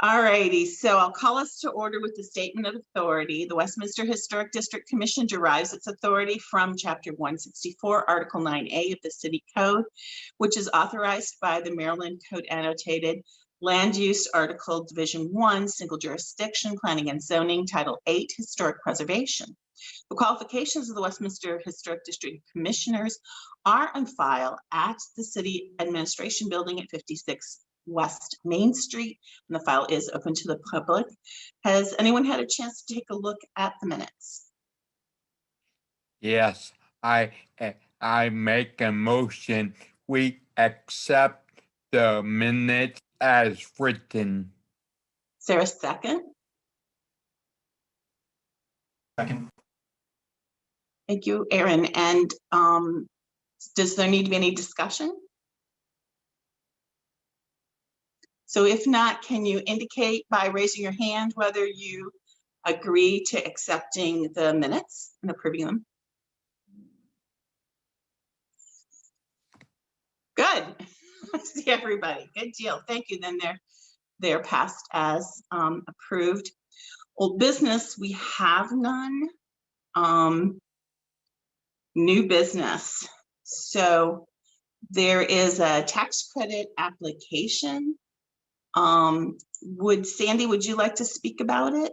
All righty, so I'll call us to order with the statement of authority. The Westminster Historic District Commission derives its authority from Chapter 164, Article 9A of the City Code, which is authorized by the Maryland Code Annotated Land Use Article Division 1, Single Jurisdiction, Planning and Zoning, Title 8, Historic Preservation. The qualifications of the Westminster Historic District Commissioners are on file at the City Administration Building at 56 West Main Street, and the file is open to the public. Has anyone had a chance to take a look at the minutes? Yes, I make a motion we accept the minutes as written. Is there a second? Second. Thank you, Aaron. And does there need to be any discussion? So if not, can you indicate by raising your hand whether you agree to accepting the minutes and approving them? Good. I see everybody. Good deal. Thank you. Then they're passed as approved. Old business, we have none. New business. So there is a tax credit application. Sandy, would you like to speak about it?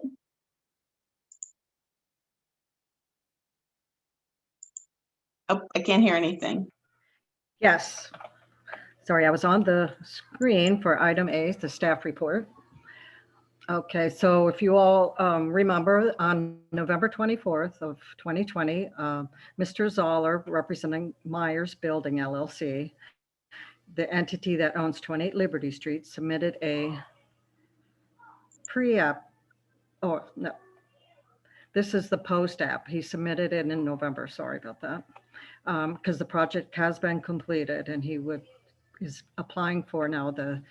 Oh, I can't hear anything. Yes. Sorry, I was on the screen for item A, the staff report. Okay, so if you all remember, on November 24th of 2020, Mr. Zoller, representing Myers Building LLC, the entity that owns 28 Liberty Street, submitted a pre-app, oh no, this is the post-app. He submitted it in November, sorry about that, because the project has been completed and he is applying for now the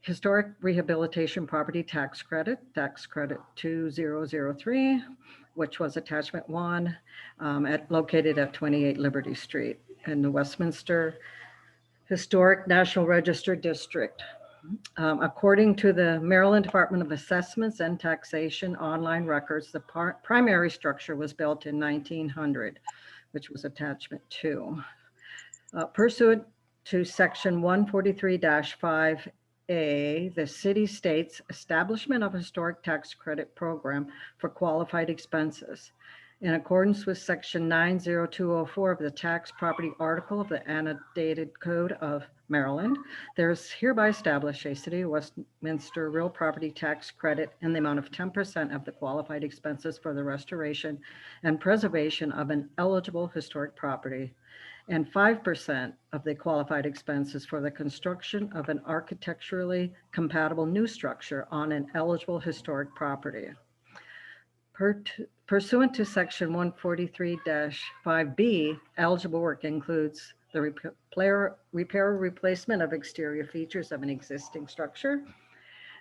Historic Rehabilitation Property Tax Credit 2003, which was attachment 1, located at 28 Liberty Street in the Westminster Historic National Register District. According to the Maryland Department of Assessments and Taxation online records, the primary structure was built in 1900, which was attachment 2. Pursuant to section 143-5A, the city states establishment of historic tax credit program for qualified expenses. In accordance with section 90204 of the tax property article of the annotated code of Maryland, there is hereby established a City of Westminster real property tax credit in the amount of 10% of the qualified expenses for the restoration and preservation of an eligible historic property, and 5% of the qualified expenses for the construction of an architecturally compatible new structure on an eligible historic property. Pursuant to section 143-5B, eligible work includes the repair or replacement of exterior features of an existing structure.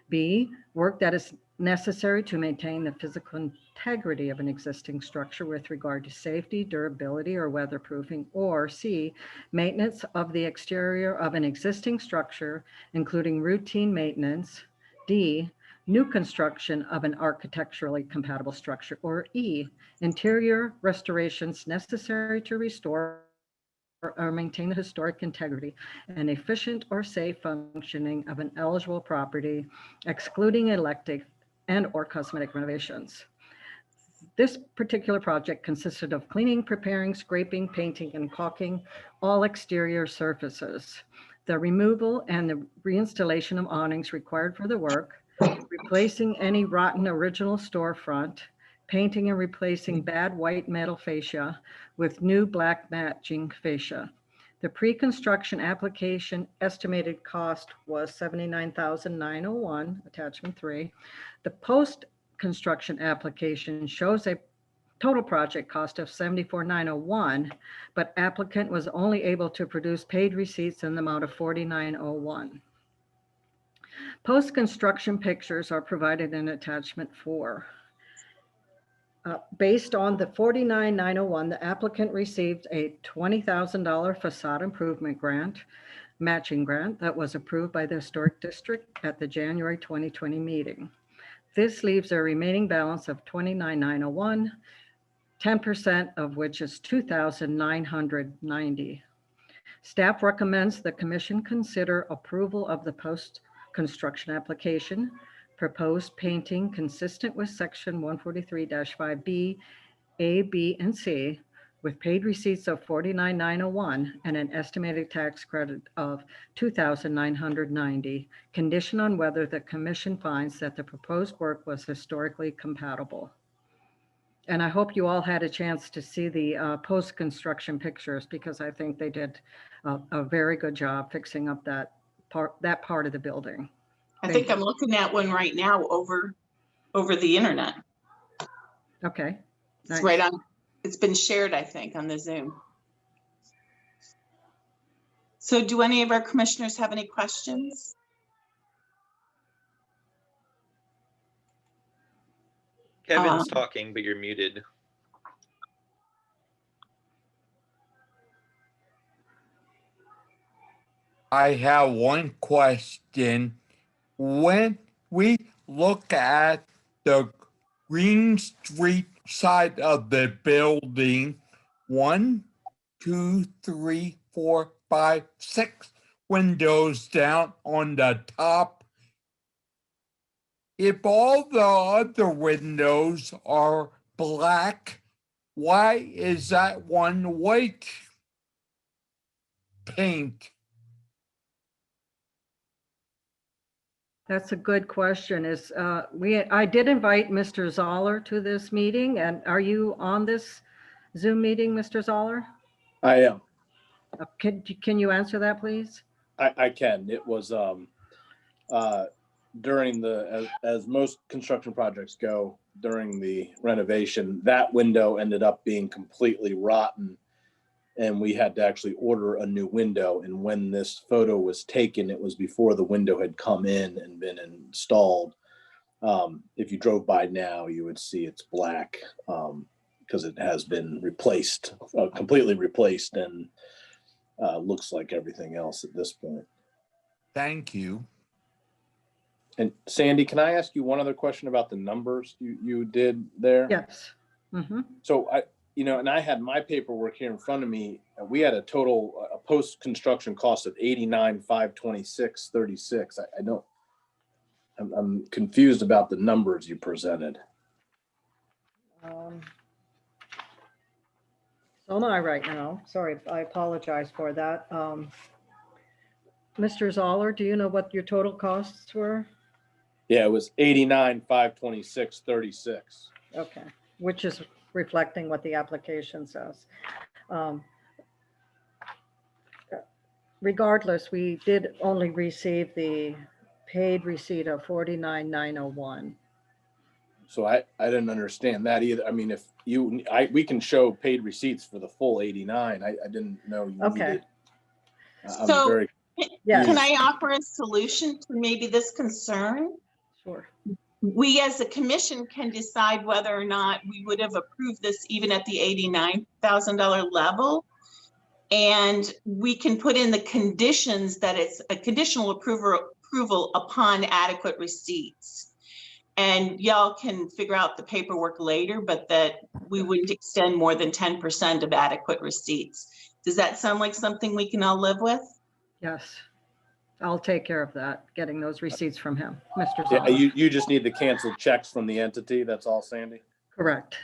B, work that is necessary to maintain the physical integrity of an existing structure with regard to safety, durability, or weatherproofing. Or C, maintenance of the exterior of an existing structure, including routine maintenance. D, new construction of an architecturally compatible structure. Or E, interior restorations necessary to restore or maintain the historic integrity and efficient or safe functioning of an eligible property, excluding elective and or cosmetic renovations. This particular project consisted of cleaning, preparing, scraping, painting, and caulking all exterior surfaces, the removal and the reinstallation of awnings required for the work, replacing any rotten original storefront, painting and replacing bad white metal fascia with new black matching fascia. The pre-construction application estimated cost was $79,901, attachment 3. The post-construction application shows a total project cost of $74,901, but applicant was only able to produce paid receipts in the amount of $49,001. Post-construction pictures are provided in attachment 4. Based on the $49,901, the applicant received a $20,000 facade improvement grant. matching grant that was approved by the Historic District at the January 2020 meeting. This leaves a remaining balance of $29,901, 10% of which is $2,990. Staff recommends the commission consider approval of the post-construction application, proposed painting consistent with section 143-5B, A, B, and C, with paid receipts of $49,901 and an estimated tax credit of $2,990, conditioned on whether the commission finds that the proposed work was historically compatible. And I hope you all had a chance to see the post-construction pictures, because I think they did a very good job fixing up that part of the building. I think I'm looking at one right now over the internet. Okay. It's Nice. right on. It's been shared, I think, on the Zoom. So do any of our commissioners have any questions? Kevin's talking, but you're muted. I have one question. When we look at the Green Street side of the building, 1, 2, 3, 4, 5, 6 windows down on the top. If all the other windows are black, why is that one white paint? That's a good question. I did invite Mr. Zoller to this meeting, and are you on this Zoom meeting, Mr. Zoller? I am. Can you answer that, please? I can. It was during the, as most construction projects go, during the renovation, that window ended up being completely rotten, and we had to actually order a new window. And when this photo was taken, it was before the window had come in and been installed. If you drove by now, you would see it's black because it has been replaced, completely replaced, and looks like everything else at this point. Thank you. And Sandy, can I ask you one other question about the numbers you did there? Yes. Mm-hmm. So and I had my paperwork here in front of me. We had a total post-construction cost of $89,526.36. I'm confused about the numbers you presented. So am I right now. Sorry, I apologize for that. Mr. Zoller, do you know what your total costs were? Yeah, it was $89,526.36. Okay, which is reflecting what the application says. Regardless, we did only receive the paid receipt of $49,901. So I didn't understand that either. I mean, if we can show paid receipts for the full 89. I didn't know you needed. So Yes. can I offer a solution to maybe this concern? Sure. We as a commission can decide whether or not we would have approved this even at the $89,000 level. And we can put in the conditions that it's a conditional approval upon adequate receipts. And y'all can figure out the paperwork later, but that we wouldn't extend more than 10% of adequate receipts. Does that sound like something we can all live with? Yes. I'll take care of that, getting those receipts from him, Mr. Yeah, Zoller. you just need the canceled checks from the entity. That's all, Sandy? Correct.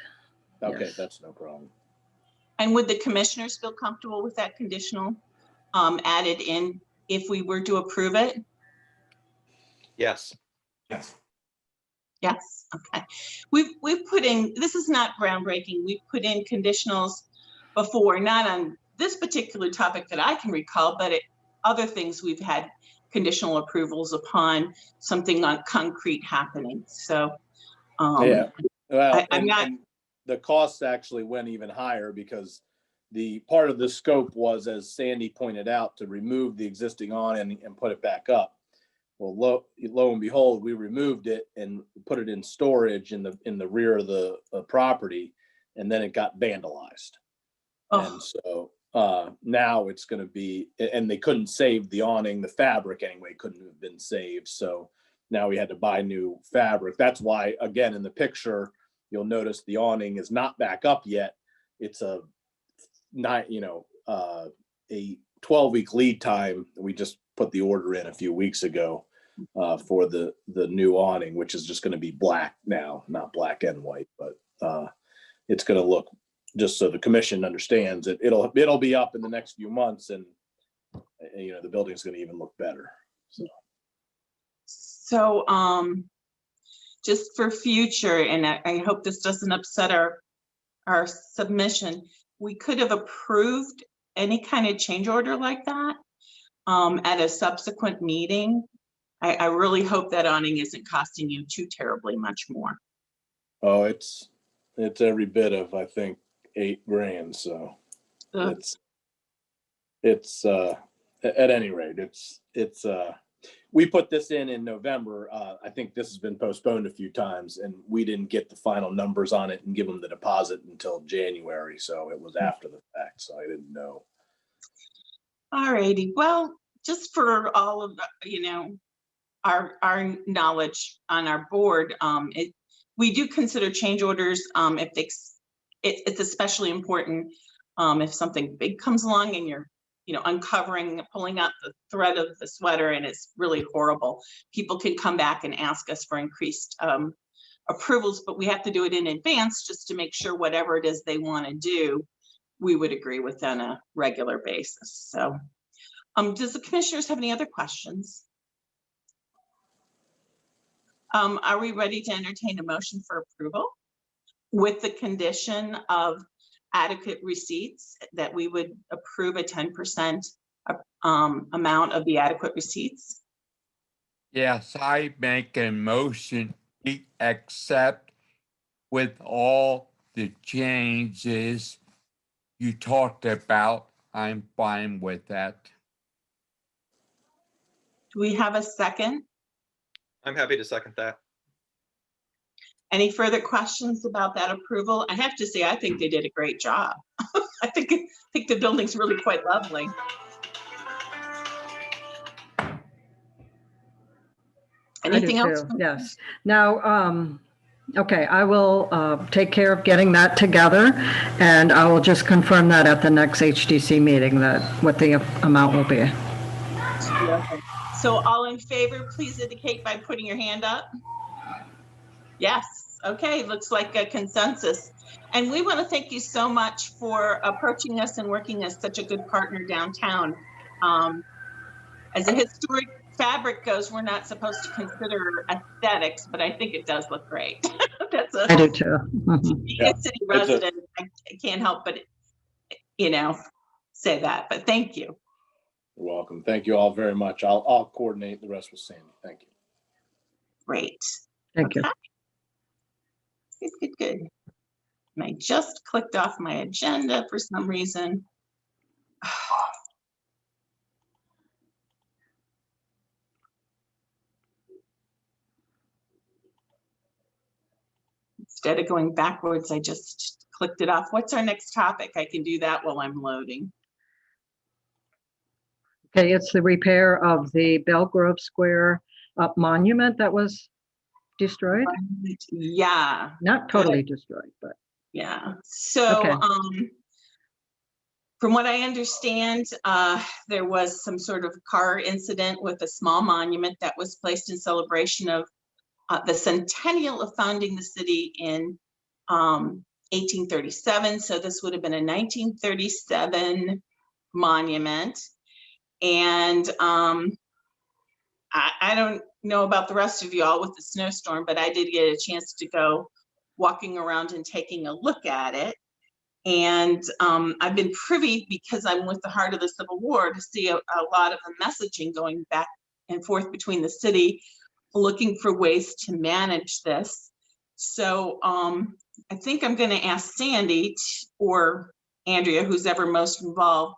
Okay, Yes. That's no problem. And would the commissioners feel comfortable with that conditional added in if we were to approve it? Yes. Yes. Yes, okay. We've put in, this is not groundbreaking. We've put in conditionals before, not on this particular topic that I can recall, but other things we've had conditional approvals upon something on concrete happening. So Yeah, well, I'm not. and the costs actually went even higher because the part of the scope was, as Sandy pointed out, to remove the existing awning and put it back up. Well, lo and behold, we removed it and put it in storage in the rear of the property, and then it got vandalized. Oh. And so Now it's going to be, and they couldn't save the awning, the fabric anyway, couldn't have been saved. So now we had to buy new fabric. That's why, again, in the picture, you'll notice the awning is not back up yet. It's a 12-week lead time. We just put the order in a few weeks ago for the new awning, which is just going to be black now, not black and white, but it's going to look, just so the commission understands it, it'll be up in the next few months, and the building's going to even look better. So just for future, and I hope this doesn't upset our submission, we could have approved any kind of change order like that at a subsequent meeting. I really hope that awning isn't costing you too terribly much more. Oh, it's every bit of, I think, $8,000. So it's at any rate, it's we put this in November. I think this has been postponed a few times, and we didn't get the final numbers on it and give them the deposit until January. So it was after the fact. So I didn't know. All righty. Well, just for all of our knowledge on our board, we do consider change orders if it's especially important if something big comes along and you're uncovering, pulling out the thread of the sweater and it's really horrible. People can come back and ask us for increased approvals, but we have to do it in advance just to make sure whatever it is they want to do, we would agree with on a regular basis. So does the commissioners have any other questions? Are we ready to entertain a motion for approval with the condition of adequate receipts, that we would approve a 10% amount of the adequate receipts? Yes, I make a motion we accept with all the changes you talked about. I'm fine with that. Do we have a second? I'm happy to second that. Any further questions about that approval? I have to say, I think they did a great job. I think the building's really quite lovely. Anything else? Yes. Now, okay, I will take care of getting that together, and I will just confirm that at the next HDC meeting, that what the amount will be. So all in favor, please indicate by putting your hand up. Yes. Okay. Looks like a consensus. And we want to thank you so much for approaching us and working as such a good partner downtown. As a historic fabric goes, we're not supposed to consider aesthetics, but I think it does look great. I do too. Being a city resident, I can't help but say that. But thank you. You're welcome. Thank you all very much. I'll coordinate the rest with Sandy. Thank you. Great. Thank you. Good. And I just clicked off my agenda for some reason. Instead of going backwards, I just clicked it off. What's our next topic? I can do that while I'm loading. Okay, it's the repair of the Belgrove Square monument that was destroyed. Yeah. Not totally destroyed, but. Yeah. So Okay. From what I understand, there was some sort of car incident with a small monument that was placed in celebration of the centennial of founding the city in 1837. So this would have been a 1937 monument. And I don't know about the rest of y'all with the snowstorm, but I did get a chance to go walking around and taking a look at it. And I've been privy, because I'm with the Heart of the Civil War, to see a lot of the messaging going back and forth between the city, looking for ways to manage this. So I think I'm going to ask Sandy or Andrea, who's ever most involved,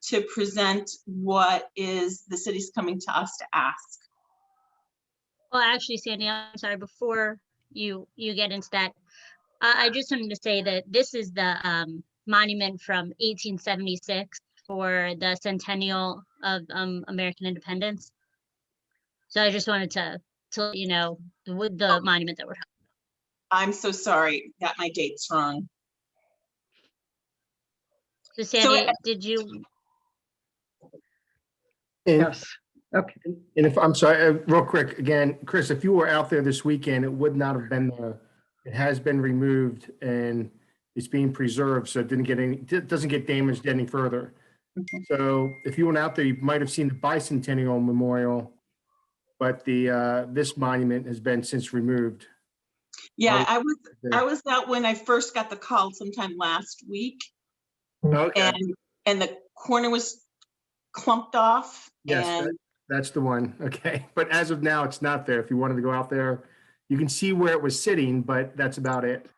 to present what is the city's coming to us to ask. Well, actually, Sandy, I'm sorry, before you get into that, I just wanted to say that this is the monument from 1876 for the centennial of American independence. So I just wanted to let you know the monument that we're. I'm so sorry, got my dates wrong. So Sandy, did you? And, Yes. Okay. and if, I'm sorry, real quick, again, Chris, if you were out there this weekend, it would not have been there. It has been removed and it's being preserved, so it doesn't get damaged any further. So if you went out there, you might have seen the bicentennial memorial, but this monument has been since removed. Yeah, I was out when I first got the call sometime last week, Okay, and the corner was clumped off. yes, And that's the one. Okay, but as of now, it's not there. If you wanted to go out there, you can see where it was sitting, but that's about it.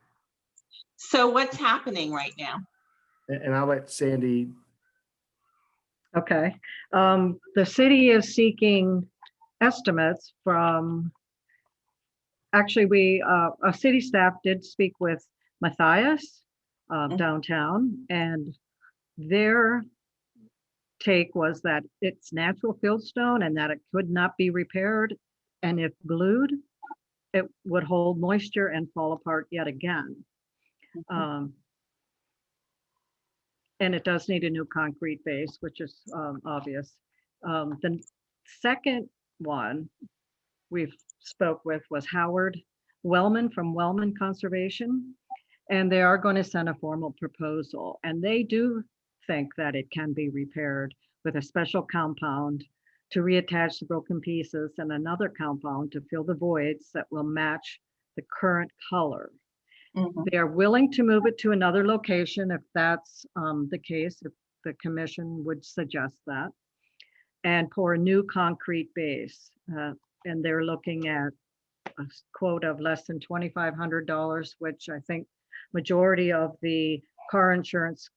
so what's happening right now? And I'll let Sandy. Okay. The city is seeking estimates from, actually, a city staff did speak with Matthias downtown, and their take was that it's natural fieldstone and that it could not be repaired. And if glued, it would hold moisture and fall apart yet again. And it does need a new concrete base, which is obvious. The second one we've spoke with was Howard Wellman from Wellman Conservation, and they are going to send a formal proposal. And they do think that it can be repaired with a special compound to reattach the broken pieces and another compound to fill the voids that will match the current color. They are willing to move it to another location if that's the case, if the commission would suggest that, and pour a new concrete base. And they're looking at a quote of less than $2,500, which I think majority of the car insurance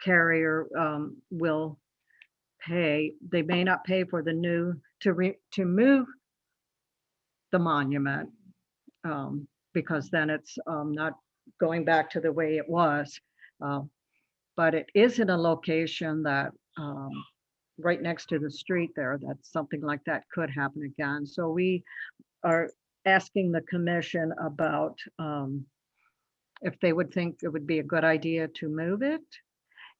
carrier will pay. They may not pay for the new to move the monument, because then it's not going back to the way it was. But it is in a location that right next to the street there, that something like that could happen again. So we are asking the commission about if they would think it would be a good idea to move it.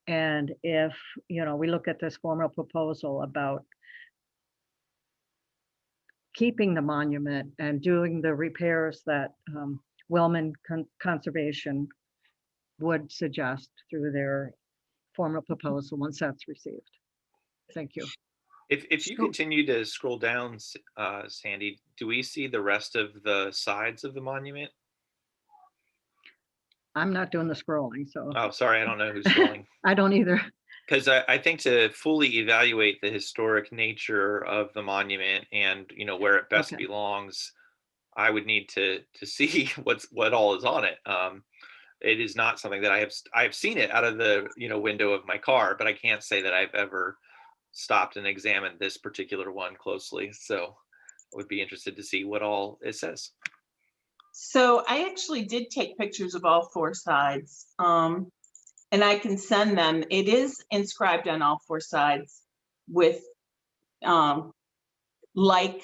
And if, we look at this formal proposal about keeping the monument and doing the repairs that Wellman Conservation would suggest through their formal proposal once that's received. Thank you. If you continue to scroll down, Sandy, do we see the rest of the sides of the monument? I'm not doing the scrolling, so. Oh, sorry, I don't know who's scrolling. I don't either. Because I think to fully evaluate the historic nature of the monument and where it best belongs, I would need to see what all is on it. It is not something that I have seen it out of the window of my car, but I can't say that I've ever stopped and examined this particular one closely. So I would be interested to see what all it says. So I actually did take pictures of all four sides, and I can send them. It is inscribed on all four sides with like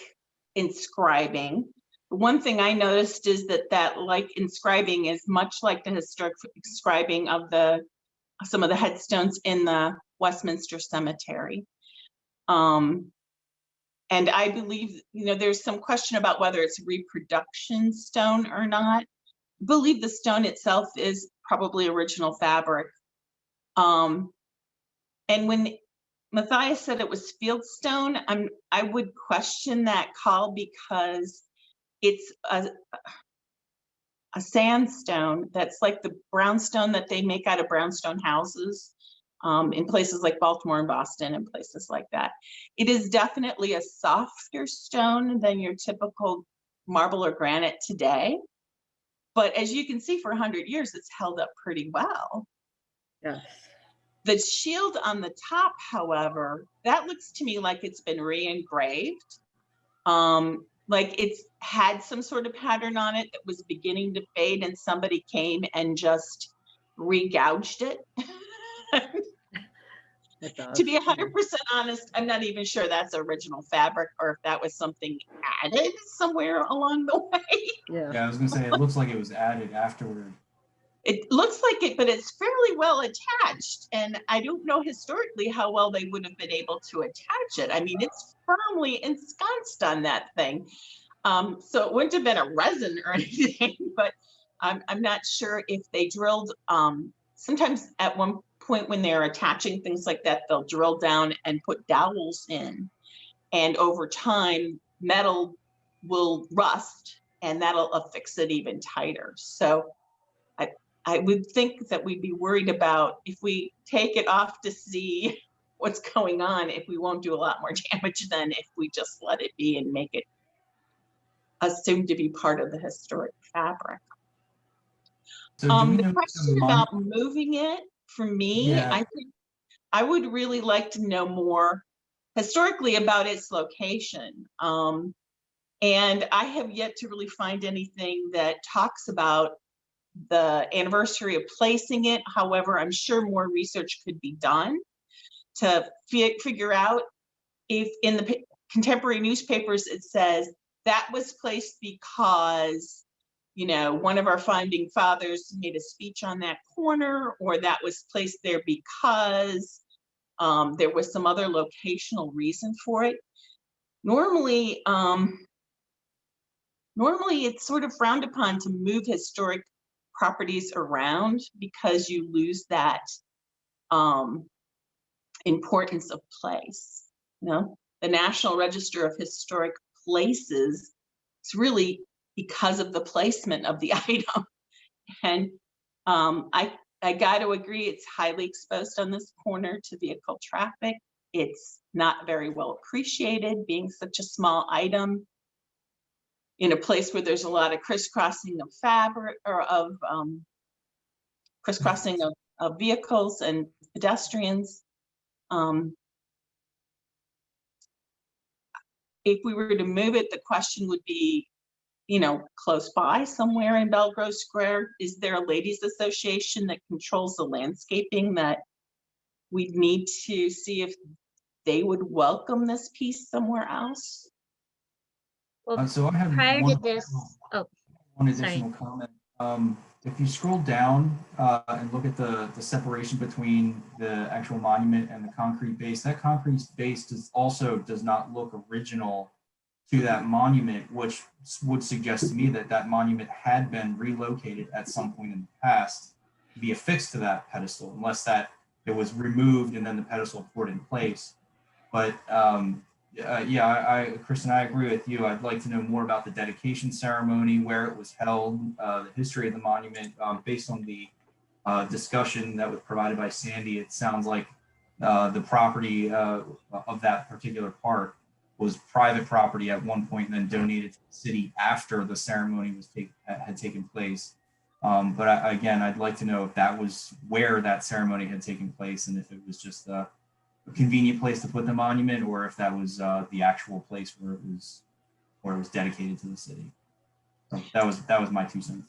inscribing. One thing I noticed is that like inscribing is much like the historic inscribing of some of the headstones in the Westminster Cemetery. And I believe, there's some question about whether it's reproduction stone or not. I believe the stone itself is probably original fabric. And when Matthias said it was fieldstone, I would question that call because it's a sandstone that's like the brownstone that they make out of brownstone houses in places like Baltimore and Boston and places like that. It is definitely a softer stone than your typical marble or granite today. But as you can see, for 100 years, it's held up pretty well. Yes. The shield on the top, however, that looks to me like it's been re-engraved. Like it's had some sort of pattern on it that was beginning to fade, and somebody came and just regouged it. It does. To be 100% honest, I'm not even sure that's original fabric or if that was something added somewhere along the way. Yeah, Yeah, I was gonna say, it looks like it was added afterward. It looks like it, but it's fairly well attached. And I don't know historically how well they would have been able to attach it. I mean, it's firmly ensconced on that thing. So it wouldn't have been a resin or anything, but I'm not sure if they drilled, sometimes at one point when they're attaching things like that, they'll drill down and put dowels in. And over time, metal will rust and that'll affix it even tighter. So I would think that we'd be worried about if we take it off to see what's going on, if we won't do a lot more damage than if we just let it be and make it assumed to be part of the historic fabric. So do we The know question about moving it, for me, Yeah. I think I would really like to know more historically about its location. And I have yet to really find anything that talks about the anniversary of placing it. However, I'm sure more research could be done to figure out if in the contemporary newspapers it says that was placed because, you know, one of our founding fathers made a speech on that corner, or that was placed there because there was some other locational reason for it. Normally, it's sort of frowned upon to move historic properties around because you lose that importance of place. You know, the National Register of Historic Places, it's really because of the placement of the item. And I got to agree, it's highly exposed on this corner to vehicle traffic. It's not very well appreciated, being such a small item in a place where there's a lot of crisscrossing of fabric, or of crisscrossing of vehicles and pedestrians. If we were to move it, the question would be, you know, close by somewhere in Belgrove Square, is there a ladies association that controls the landscaping that we'd need to see if they would welcome this piece somewhere else? Well, So I have prior to one, this, oh, one sorry. additional comment. If you scroll down and look at the separation between the actual monument and the concrete base, that concrete base does not look original to that monument, which would suggest to me that that monument had been relocated at some point in the past to be affixed to that pedestal, unless that it was removed and then the pedestal put in place. But yeah, Kristen, I agree with you. I'd like to know more about the dedication ceremony, where it was held, the history of the monument. Based on the discussion that was provided by Sandy, it sounds like the property of that particular park was private property at one point and then donated to the city after the ceremony had taken place. But again, I'd like to know if that was where that ceremony had taken place and if it was just a convenient place to put the monument, or if that was the actual place where it was dedicated to the city. So that was my 2 cents.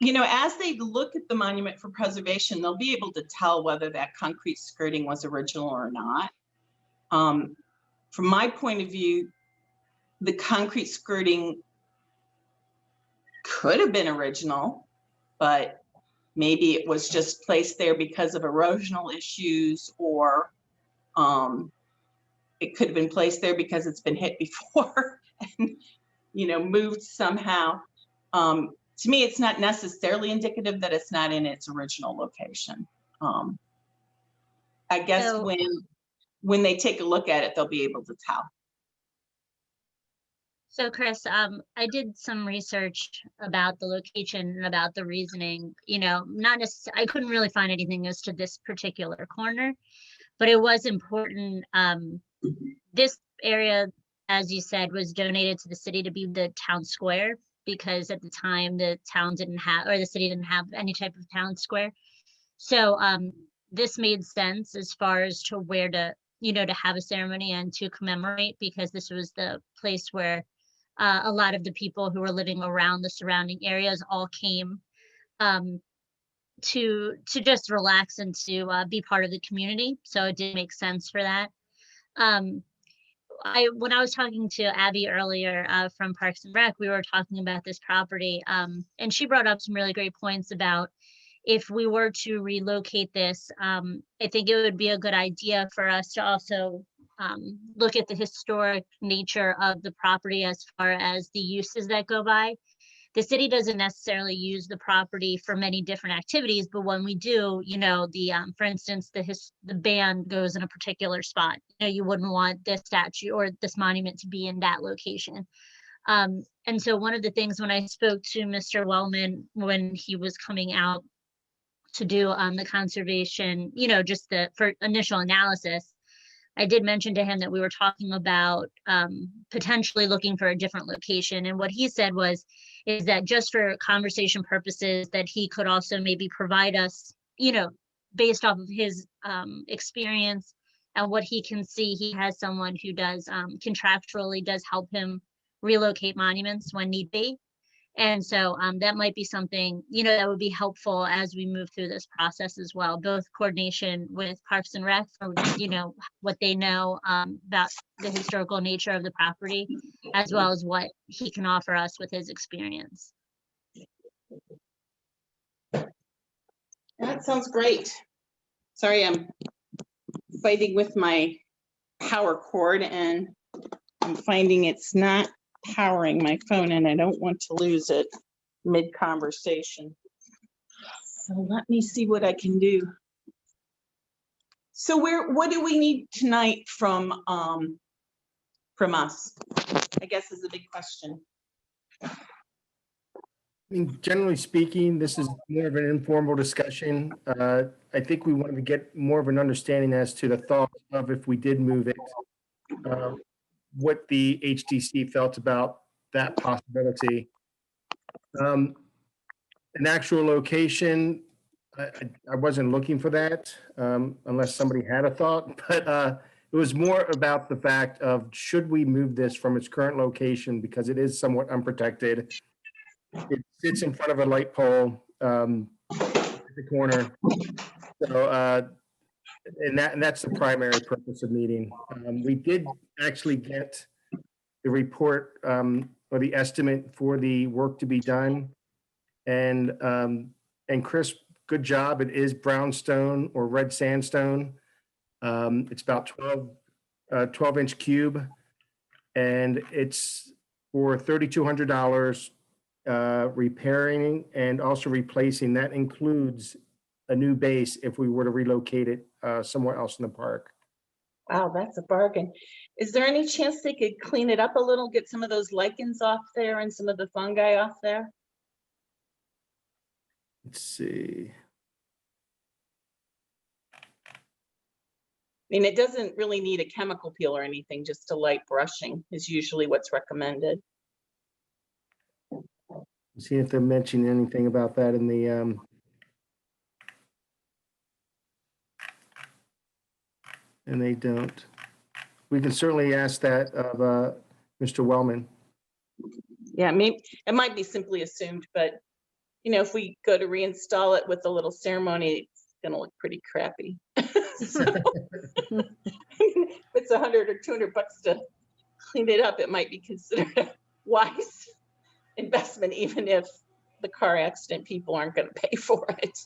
You know, as they look at the monument for preservation, they'll be able to tell whether that concrete skirting was original or not. From my point of view, the concrete skirting could have been original, but maybe it was just placed there because of erosional issues, or it could have been placed there because it's been hit before and, you know, moved somehow. To me, it's not necessarily indicative that it's not in its original location. I guess So- when they take a look at it, they'll be able to tell. So Chris, I did some research about the location and about the reasoning, you know, not necessarily, I couldn't really find anything as to this particular corner, but it was important. This area, as you said, was donated to the city to be the town square, because at the time the town didn't have, or the city didn't have any type of town square. So this made sense as far as to where to, you know, to have a ceremony and to commemorate, because this was the place where a lot of the people who were living around the surrounding areas all came to just relax and to be part of the community. So it did make sense for that. When I was talking to Abby earlier from Parks and Rec, we were talking about this property, and she brought up some really great points about if we were to relocate this. I think it would be a good idea for us to also look at the historic nature of the property as far as the uses that go by. The city doesn't necessarily use the property for many different activities, but when we do, you know, for instance, the band goes in a particular spot. You know, you wouldn't want this statue or this monument to be in that location. And so one of the things when I spoke to Mr. Wellman when he was coming out to do the conservation, you know, just for initial analysis, I did mention to him that we were talking about potentially looking for a different location. And what he said is that just for conversation purposes, that he could also maybe provide us, you know, based off of his experience and what he can see, he has someone who does contractually does help him relocate monuments when need be. And so that might be something, you know, that would be helpful as we move through this process as well, both coordination with Parks and Rec, or, you know, what they know about the historical nature of the property, as well as what he can offer us with his experience. That sounds great. Sorry, I'm fighting with my power cord and I'm finding it's not powering my phone and I don't want to lose it mid-conversation. So let me see what I can do. So what do we need tonight from us? I guess is a big question. I mean, generally speaking, this is more of an informal discussion. I think we wanted to get more of an understanding as to the thoughts of if we did move it, what the HDC felt about that possibility. An actual location, I wasn't looking for that unless somebody had a thought, but it was more about the fact of should we move this from its current location because it is somewhat unprotected. It sits in front of a light pole at the corner. So, and that's the primary purpose of meeting. We did actually get the report or the estimate for the work to be done. And Chris, good job. It is brownstone or red sandstone. It's about 12-inch cube. And it's for $3,200 repairing and also replacing. That includes a new base if we were to relocate it somewhere else in the park. Wow, that's a bargain. Is there any chance they could clean it up a little, get some of those lichens off there and some of the fungi off there? Let's see. I mean, it doesn't really need a chemical peel or anything, just a light brushing is usually what's recommended. See if they're mentioning anything about that in the and they don't. We can certainly ask that of Mr. Wellman. Yeah, maybe it might be simply assumed, but you know, if we go to reinstall it with a little ceremony, it's gonna look pretty crappy. So, if it's $100 or $200 to clean it up, it might be considered a wise investment, even if the car accident people aren't going to pay for it.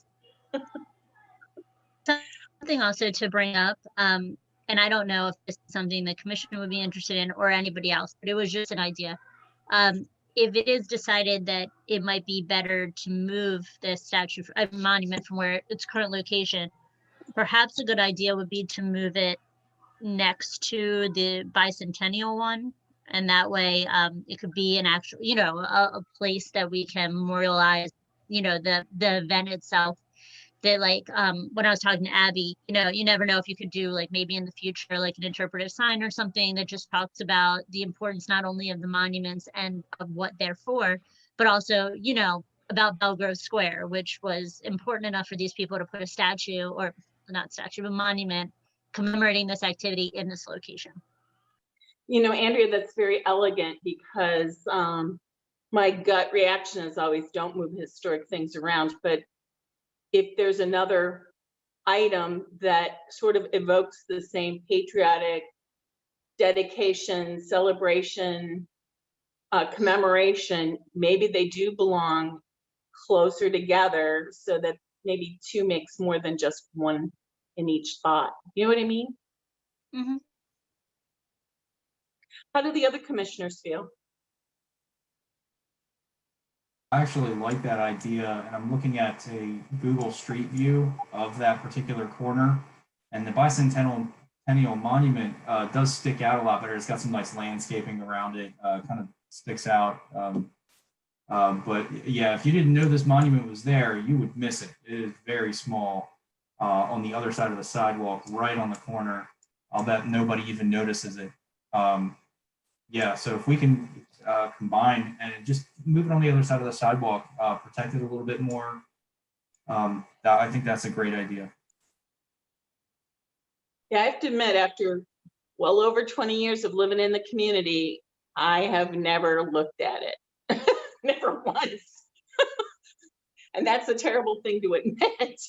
Something also to bring up, and I don't know if this is something the commission would be interested in or anybody else, but it was just an idea. If it is decided that it might be better to move the statue, a monument from where its current location, perhaps a good idea would be to move it next to the bicentennial one. And that way it could be an actual, you know, a place that we can memorialize, you know, the event itself. That like when I was talking to Abby, you know, you never know if you could do like maybe in the future like an interpretive sign or something that just talks about the importance not only of the monuments and of what they're for, but also, you know, about Belgrove Square, which was important enough for these people to put a statue, or not statue, but monument commemorating this activity in this location. You know, Andrea, that's very elegant because my gut reaction is always don't move historic things around, but if there's another item that sort of evokes the same patriotic dedication, celebration, commemoration, maybe they do belong closer together so that maybe two makes more than just one in each spot. You know what I mean? Mm-hmm. How do the other commissioners feel? I actually like that idea, and I'm looking at a Google Street View of that particular corner, and the Bicentennial Monument does stick out a lot better. It's got some nice landscaping around it, kind of sticks out. But yeah, if you didn't know this monument was there, you would miss it. It is very small on the other side of the sidewalk, right on the corner. I'll bet nobody even notices it. Yeah, so if we can combine and just move it on the other side of the sidewalk, protect it a little bit more, I think that's a great idea. Yeah, I have to admit, after well over 20 years of living in the community, I have never looked at it. Never once. And that's a terrible thing to admit.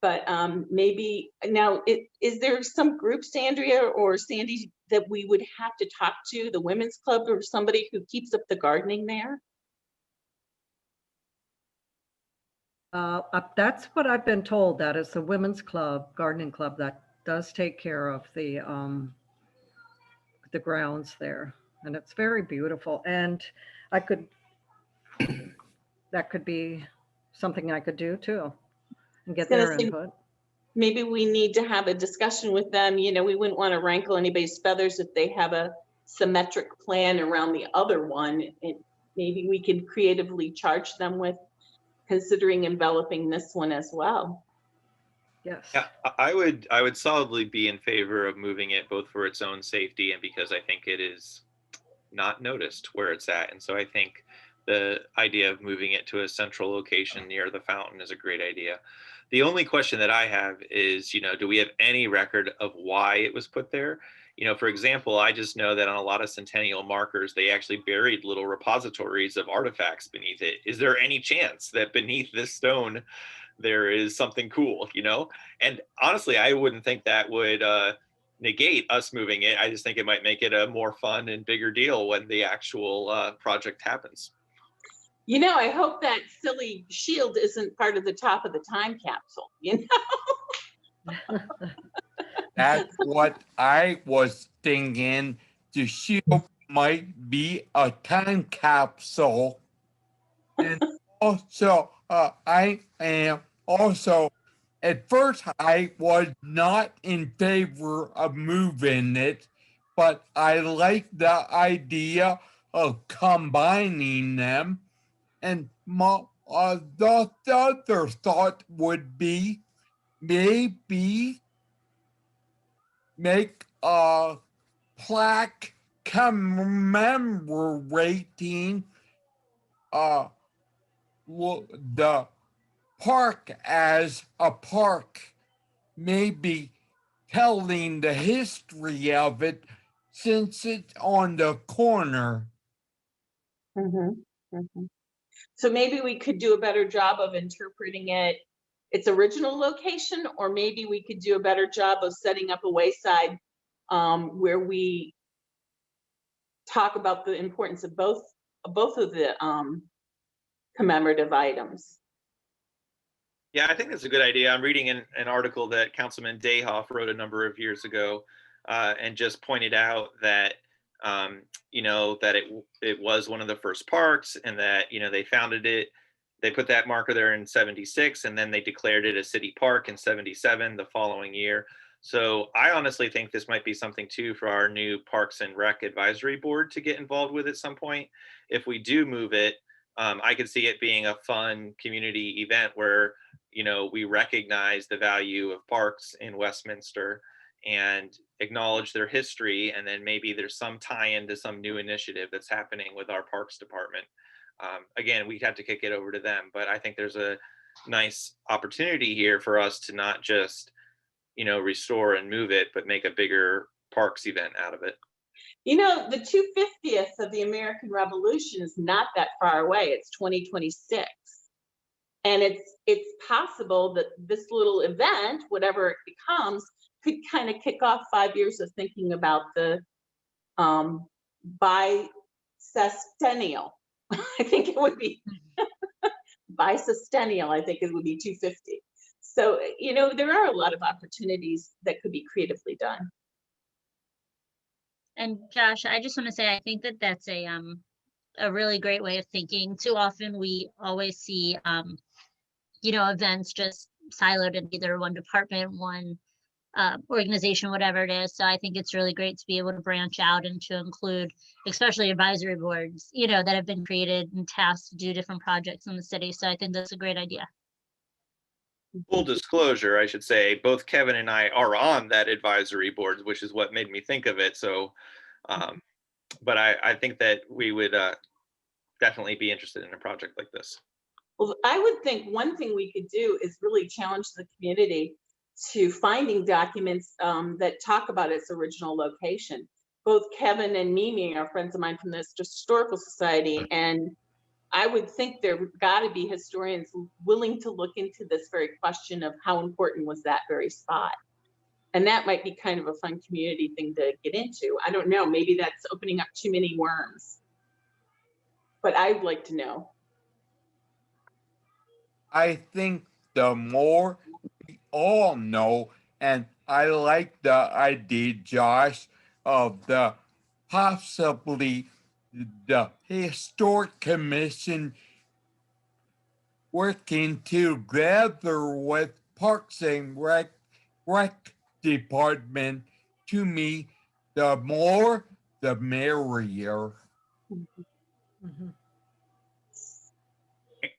But maybe now, is there some groups, Andrea or Sandy, that we would have to talk to, the women's club or somebody who keeps up the gardening there? That's what I've been told. That is the women's club, gardening club, that does take care of the grounds there, and it's very beautiful. And I could, that could be something I could do too, and get their input. Maybe we need to have a discussion with them. You know, we wouldn't want to rankle anybody's feathers if they have a symmetric plan around the other one. And maybe we could creatively charge them with considering enveloping this one as well. Yes. Yeah, I would solidly be in favor of moving it, both for its own safety and because I think it is not noticed where it's at. And so I think the idea of moving it to a central location near the fountain is a great idea. The only question that I have is, you know, do we have any record of why it was put there? You know, for example, I just know that on a lot of centennial markers, they actually buried little repositories of artifacts beneath it. Is there any chance that beneath this stone, there is something cool, you know? And honestly, I wouldn't think that would negate us moving it. I just think it might make it a more fun and bigger deal when the actual project happens. You know, I hope that silly shield isn't part of the top of the time capsule, you know? That's what I was thinking. The shield might be a time capsule. And also, I am also, at first, I was not in favor of moving it, but I like the idea of combining them. And the other thought would be maybe make a plaque commemorating the park as a park, maybe telling the history of it since it's on the corner. So maybe we could do a better job of interpreting its original location, or maybe we could do a better job of setting up a wayside where we talk about the importance of both of the commemorative items. Yeah, I think that's a good idea. I'm reading an article that Councilman Dayhoff wrote a number of years ago and just pointed out that, you know, that it was one of the first parks and that, you know, they founded it. They put that marker there in 76 and then they declared it a city park in 77 the following year. So I honestly think this might be something too for our new Parks and Rec Advisory Board to get involved with at some point. If we do move it, I could see it being a fun community event where, you know, we recognize the value of parks in Westminster and acknowledge their history. And then maybe there's some tie into some new initiative that's happening with our parks department. Again, we'd have to kick it over to them, but I think there's a nice opportunity here for us to not just, you know, restore and move it, but make a bigger parks event out of it. You know, the 250th of the American Revolution is not that far away. It's 2026. And it's possible that this little event, whatever it becomes, could kind of kick off 5 years of thinking about the bicentennial. I think it would be bicentennial. I think it would be 250. So, you know, there are a lot of opportunities that could be creatively done. And Josh, I just want to say, I think that that's a really great way of thinking. Too often we always see, you know, events just siloed in either one department, one organization, whatever it is. So I think it's really great to be able to branch out and to include, especially advisory boards, you know, that have been created and tasked to do different projects in the city. So I think that's a great idea. Full disclosure, I should say, both Kevin and I are on that advisory board, which is what made me think of it. So, but I think that we would definitely be interested in a project like this. Well, I would think one thing we could do is really challenge the community to finding documents that talk about its original location. Both Kevin and Mimi are friends of mine from the Historical Society, and I would think there got to be historians willing to look into this very question of how important was that very spot. And that might be kind of a fun community thing to get into. I don't know, maybe that's opening up too many worms. But I'd like to know. I think the more we all know, and I like the idea, Josh, of the possibly the Historic Commission working together with Parks and Rec Department. To me, the more, the merrier. Mhm.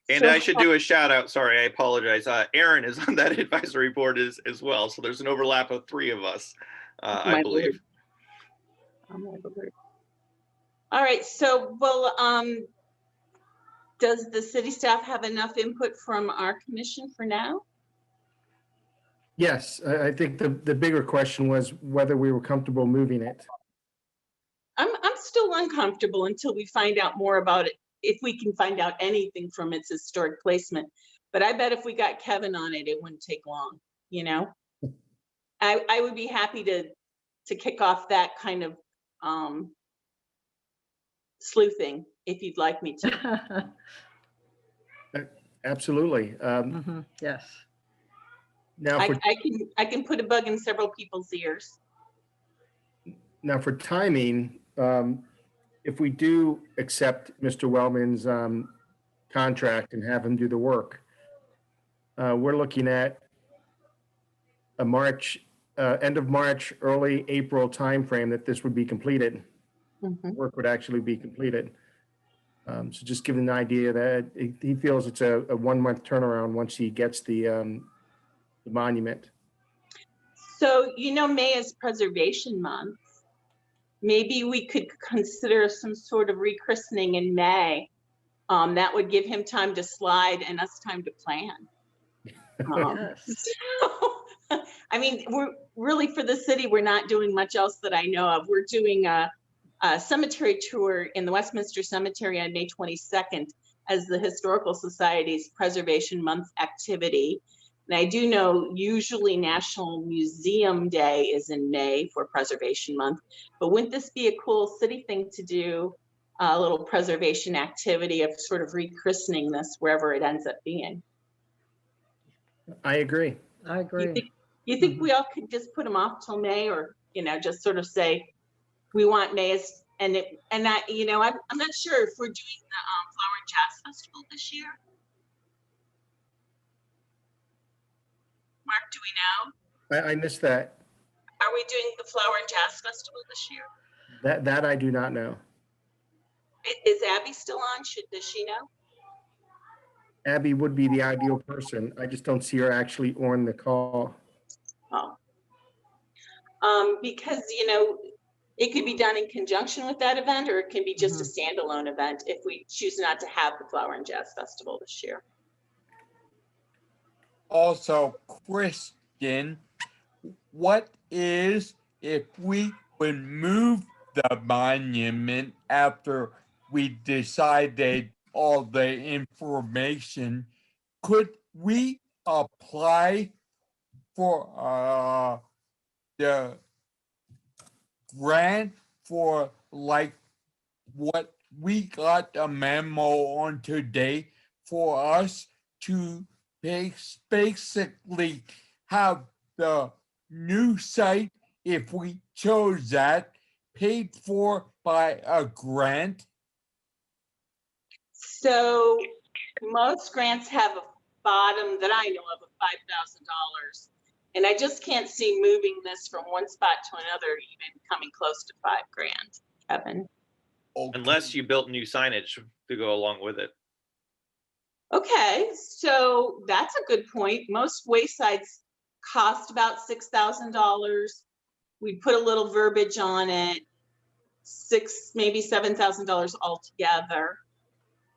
And So- I should do a shout out. Sorry, I apologize. Aaron is on that advisory board as well. So there's an overlap of 3 of us, I My believe. word. Oh, my word. All right, so, well, does the city staff have enough input from our commission for now? Yes, I think the bigger question was whether we were comfortable moving it. I'm still uncomfortable until we find out more about it, if we can find out anything from its historic placement. But I bet if we got Kevin on it, it wouldn't take long, you know? I would be happy to kick off that kind of sleuthing if you'd like me to. Absolutely. Yes. Now for I can put a bug in several people's ears. Now for timing, if we do accept Mr. Wellman's contract and have him do the work, we're looking at a end of March, early April timeframe that this would be completed. Work would actually be completed. So just give an idea that he feels it's a 1-month turnaround once he gets the monument. So, you know, May is Preservation Month. Maybe we could consider some sort of rechristening in May. That would give him time to slide and us time to plan. Yes. I mean, we're really, for the city, we're not doing much else that I know of. We're doing a cemetery tour in the Westminster Cemetery on May 22nd as the Historical Society's Preservation Month activity. And I do know usually National Museum Day is in May for Preservation Month, but wouldn't this be a cool city thing to do, a little preservation activity of sort of rechristening this wherever it ends up being? I agree. I agree. You think we all could just put them off till May, or, you know, just sort of say, we want May as, and that, you know, I'm not sure if we're doing the Flower and Jazz Festival this year. Mark, do we know? I missed that. Are we doing the Flower and Jazz Festival this year? That I do not know. Is Abby still on? Does she know? Abby would be the ideal person. I just don't see her actually on the call. Oh. Because, you know, it could be done in conjunction with that event, or it can be just a standalone event if we choose not to have the Flower and Jazz Festival this year. Also, Christian, what is if we would move the monument after we decided all the information? could we apply for the grant for like what we got a memo on today for us to basically have the new site, if we chose that, paid for by a grant? So most grants have a bottom that I know of $5,000. And I just can't see moving this from one spot to another, even coming close to $5,000, Kevin. Okay. Unless you built new signage to go along with it. Okay, so that's a good point. Most waysides cost about $6,000. We put a little verbiage on it, maybe $7,000 altogether.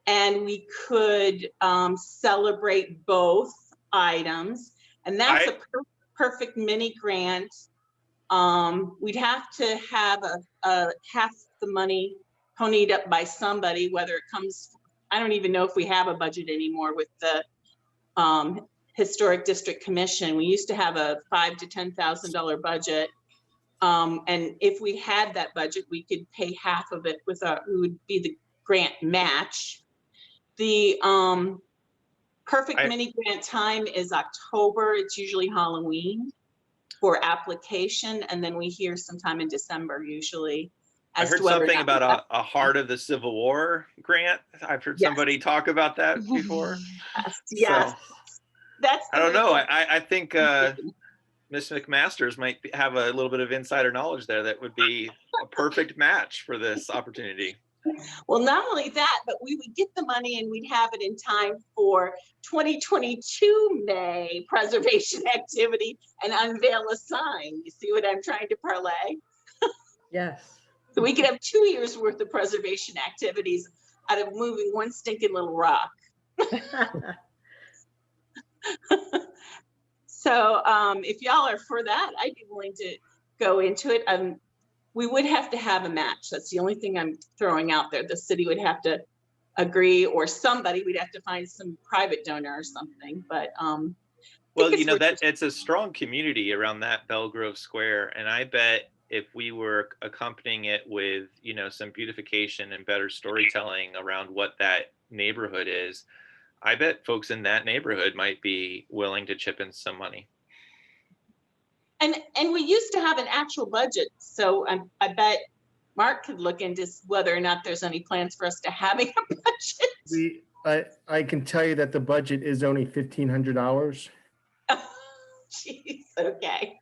And we could celebrate both items. And that's a perfect mini grant. We'd have to have a half the money ponied up by somebody, whether it comes, I don't even know if we have a budget anymore with the Historic District Commission. We used to have a $5,000 to $10,000 budget. And if we had that budget, we could pay half of it with it would be the grant match. The perfect mini grant time is October. It's usually Halloween for application. And then we hear sometime in December usually. I heard something about a Heart of the Civil War grant. I've heard somebody talk about that before. Yes. So, I don't know. I think Ms. McMasters might have a little bit of insider knowledge there that would be a perfect match for this opportunity. Well, not only that, but we would get the money and we'd have it in time for 2022 May preservation activity and unveil a sign. You see what I'm trying to parlay? Yes. So we could have 2 years worth of preservation activities out of moving one stinking little rock. So if y'all are for that, I'd be willing to go into it. We would have to have a match. That's the only thing I'm throwing out there. The city would have to agree, or somebody, we'd have to find some private donor or something. But well, you know, that it's a strong community around that Belgrove Square. And I bet if we were accompanying it with, you know, some beautification and better storytelling around what that neighborhood is, I bet folks in that neighborhood might be willing to chip in some money. And we used to have an actual budget, so I bet Mark could look into whether or not there's any plans for us to having a budget. I can tell you that the budget is only $1,500. Oh, jeez, okay.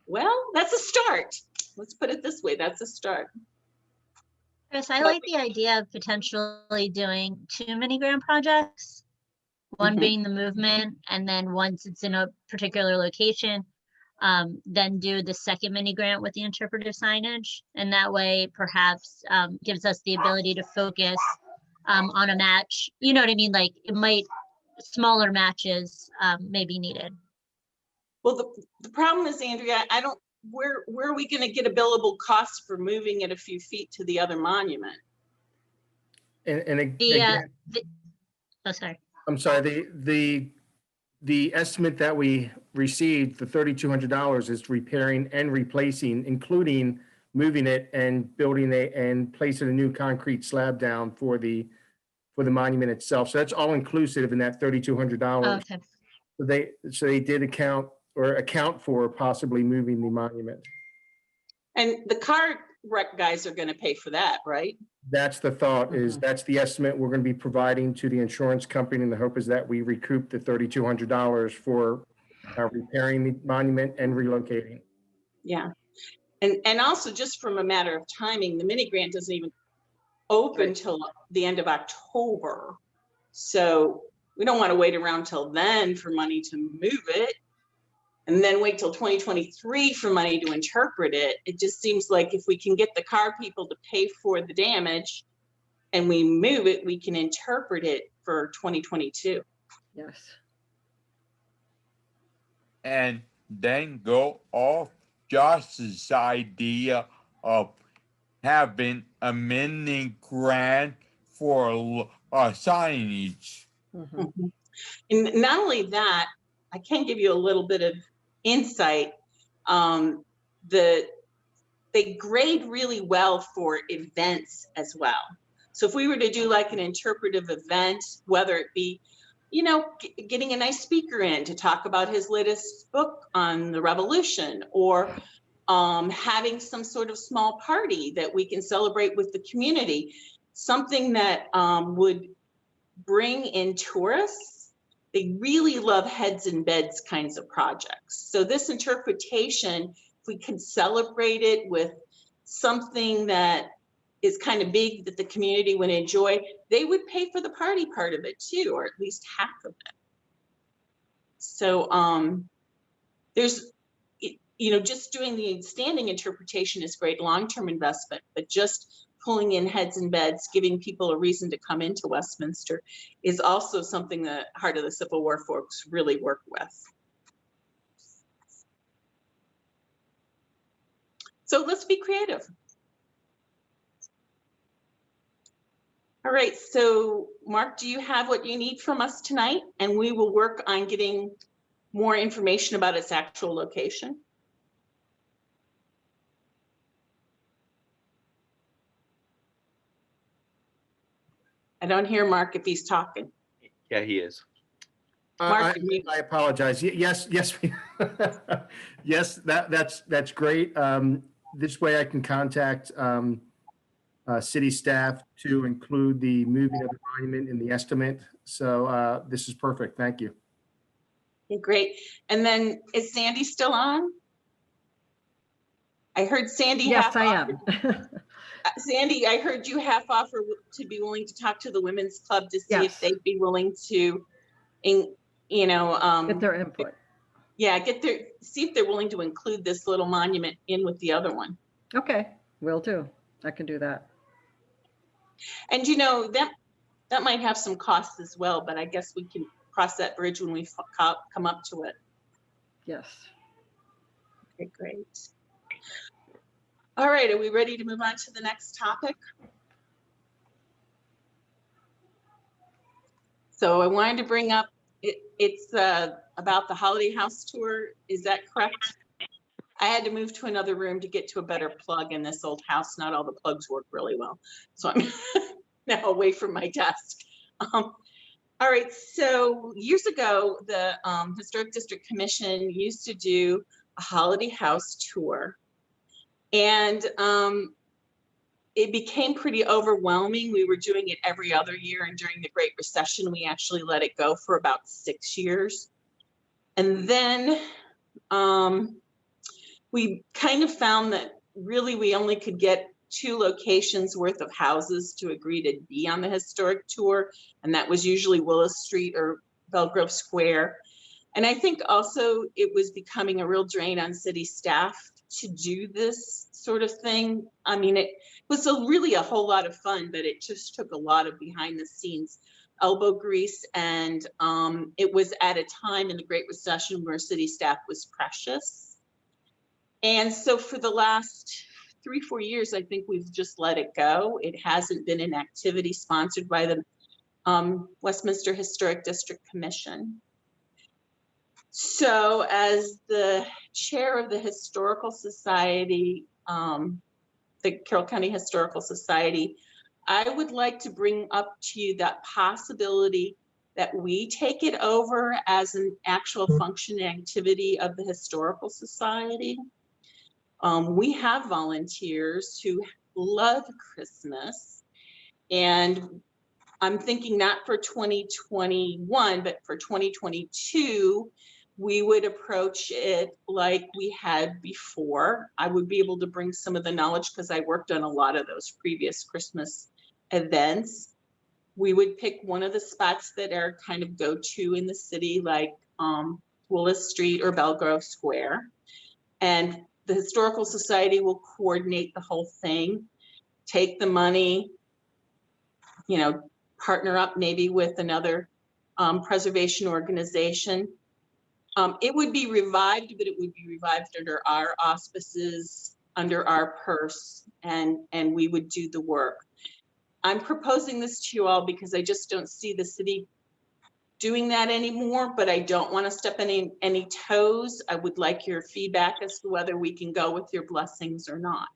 Well, that's a start. Let's put it this way, that's a start. Chris, I like the idea of potentially doing 2 mini grant projects. One being the movement, and then once it's in a particular location, then do the second mini grant with the interpretive signage. And that way perhaps gives us the ability to focus on a match. You know what I mean? Like smaller matches may be needed. Well, the problem is, Andrea, where are we going to get a billable cost for moving it a few feet to the other monument? Oh, sorry. I'm sorry, the estimate that we received, the $3,200, is repairing and replacing, including moving it and building and placing a new concrete slab down for the monument itself. So that's all inclusive in that $3,200. Okay. So they did account for possibly moving the monument. And the car wreck guys are going to pay for that, right? That's the thought, is that's the estimate we're going to be providing to the insurance company, and the hope is that we recoup the $3,200 for repairing the monument and relocating. Yeah. And also, just from a matter of timing, the mini grant doesn't even open till the end of October. So we don't want to wait around till then for money to move it, and then wait till 2023 for money to interpret it. It just seems like if we can get the car people to pay for the damage and we move it, we can interpret it for 2022. Yes. And then go off Josh's idea of having a mini grant for signage. Mhm. Mhm. And not only that, I can give you a little bit of insight. Um, they grade really well for events as well. So if we were to do like an interpretive event, whether it be, getting a nice speaker in to talk about his latest book on the revolution, or having some sort of small party that we can celebrate with the community, something that would bring in tourists. They really love heads and beds kinds of projects. So this interpretation, if we can celebrate it with something that is kind of big that the community would enjoy, they would pay for the party part of it too, or at least half of it. So there's, just doing the standing interpretation is great long-term investment, but just pulling in heads and beds, giving people a reason to come into Westminster is also something that Heart of the Civil War folks really work with. So let's be creative. All right, so Mark, do you have what you need from us tonight? And we will work on getting more information about its actual location. I don't hear Mark if he's talking. Yeah, he is. Mark, I apologize. Yes, yes, that's great. This way I can contact city staff to include the moving of the monument in the estimate. So this is perfect. Thank you. Okay, great. And then is Sandy still on? I heard Sandy Yes, I am. Sandy, I heard you half offer to be willing to talk to the women's club to see if Yes. they'd be willing to, Get their input. yeah, see if they're willing to include this little monument in with the other one. Okay, will do. I can do that. And that might have some costs as well, but I guess we can cross that bridge when we come up to it. Yes. Okay, great. All right, are we ready to move on to the next topic? So I wanted to bring up, it's about the Holiday House tour. Is that correct? I had to move to another room to get to a better plug in this old house. Not all the plugs work really well. So I'm now away from my desk. All right, so years ago, the Historic District Commission used to do a Holiday House tour. And it became pretty overwhelming. We were doing it every other year, and during the Great Recession, we actually let it go for about 6 years. And then we kind of found that really we only could get 2 locations worth of houses to agree to be on the historic tour, and that was usually Willis Street or Belgrove Square. And I think also it was becoming a real drain on city staff to do this sort of thing. I mean, it was really a whole lot of fun, but it just took a lot of behind the scenes elbow grease. And it was at a time in the Great Recession where city staff was precious. And so for the last 3-4 years, I think we've just let it go. It hasn't been an activity sponsored by the Westminster Historic District Commission. So as the chair of the Historical Society, the Carroll County Historical Society, I would like to bring up to you that possibility that we take it over as an actual functioning activity of the Historical Society. We have volunteers who love Christmas, and I'm thinking not for 2021, but for 2022, we would approach it like we had before. I would be able to bring some of the knowledge because I worked on a lot of those previous Christmas events. We would pick one of the spots that are kind of go-to in the city, like Willis Street or Belgrove Square. And the Historical Society will coordinate the whole thing, take the money, partner up maybe with another preservation organization. It would be revived, but it would be revived under our auspices, under our purse, and we would do the work. I'm proposing this to you all because I just don't see the city doing that anymore, but I don't want to step on any toes. I would like your feedback as to whether we can go with your blessings or not.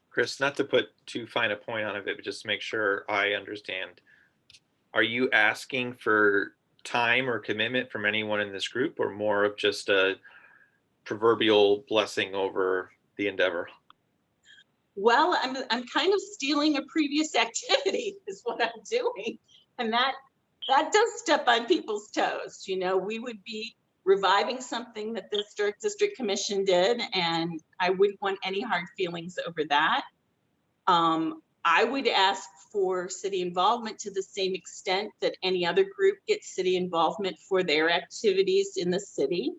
Chris, not to put too fine a point on it, but just to make sure I understand. Are you asking for time or commitment from anyone in this group, or more of just a proverbial blessing over the endeavor? Well, I'm kind of stealing a previous activity is what I'm doing. And that does step on people's toes. You know, we would be reviving something that the Historic District Commission did, and I wouldn't want any hard feelings over that. I would ask for city involvement to the same extent that any other group gets city involvement for their activities in the city.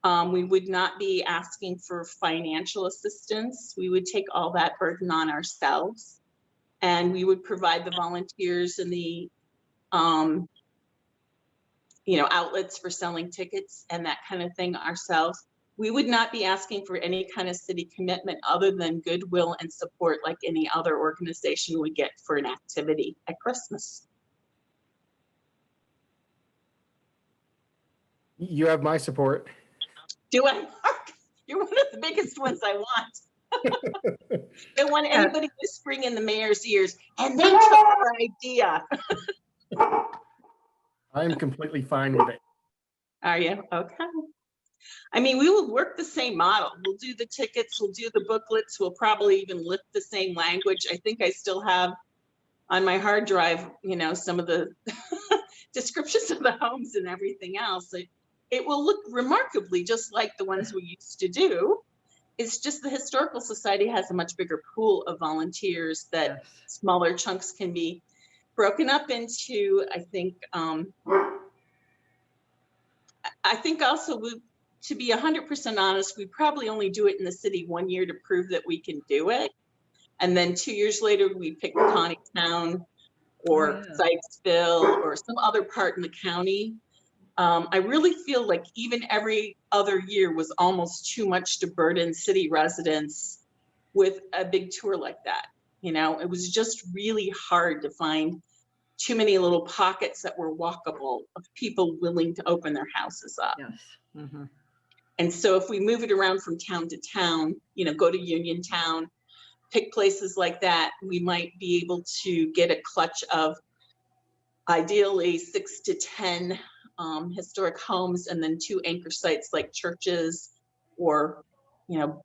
We would not be asking for financial assistance. We would take all that burden on ourselves, and we would provide the volunteers and the outlets for selling tickets and that kind of thing ourselves. We would not be asking for any kind of city commitment other than goodwill and support like any other organization would get for an activity at Christmas. You have my support. Do I, Mark? You're one of the biggest ones I want. Don't want anybody whispering in the mayor's ears, and they took our idea. I'm completely fine with it. Are you? Okay. I mean, we will work the same model. We'll do the tickets, we'll do the booklets, we'll probably even lift the same language. I think I still have on my hard drive, some of the descriptions of the homes and everything else. It will look remarkably just like the ones we used to do. It's just the Historical Society has a much bigger pool of volunteers that smaller chunks can be broken up into. I think also, to be 100% honest, we probably only do it in the city 1 year to prove that we can do it. And then 2 years later, we pick Town or Sykesville or some other part in the county. I really feel like even every other year was almost too much to burden city residents with a big tour like that. It was just really hard to find too many little pockets that were walkable of people willing to open their houses up. Yes. Mm-hmm. And so if we move it around from town to town, go to Uniontown, pick places like that, we might be able to get a clutch of ideally 6 to 10 historic homes, and then 2 anchor sites like churches or,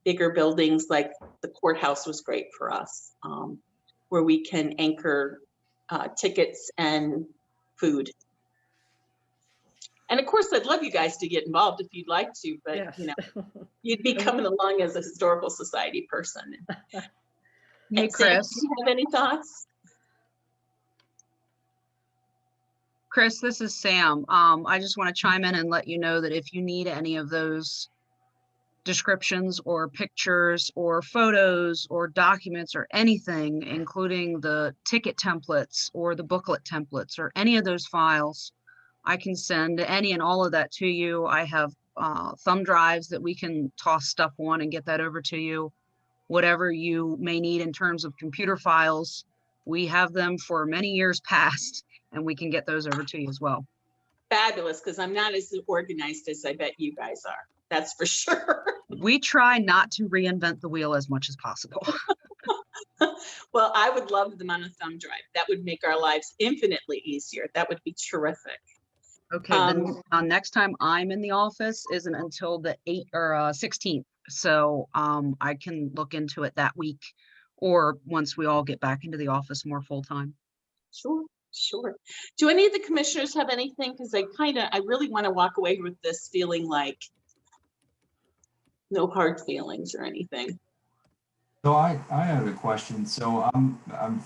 bigger buildings like the courthouse was great for us, where we can anchor tickets and food. And of course, I'd love you guys to get involved if you'd like to, but Yes. you'd be coming along as a Historical Society person. Hey, Chris. Do you have any thoughts? Chris, this is Sam. I just want to chime in and let you know that if you need any of those descriptions or pictures or photos or documents or anything, including the ticket templates or the booklet templates or any of those files, I can send any and all of that to you. I have thumb drives that we can toss stuff on and get that over to you. Whatever you may need in terms of computer files, we have them for many years past, and we can get those over to you as well. Fabulous, because I'm not as organized as I bet you guys are. That's for sure. We try not to reinvent the wheel as much as possible. Well, I would love them on a thumb drive. That would make our lives infinitely easier. That would be terrific. Okay, then next time I'm in the office isn't until the 16th. So I can look into it that week, or once we all get back into the office more full time. Sure. Do any of the commissioners have anything? Because I really want to walk away with this feeling like no hard feelings or anything. So I have a question. So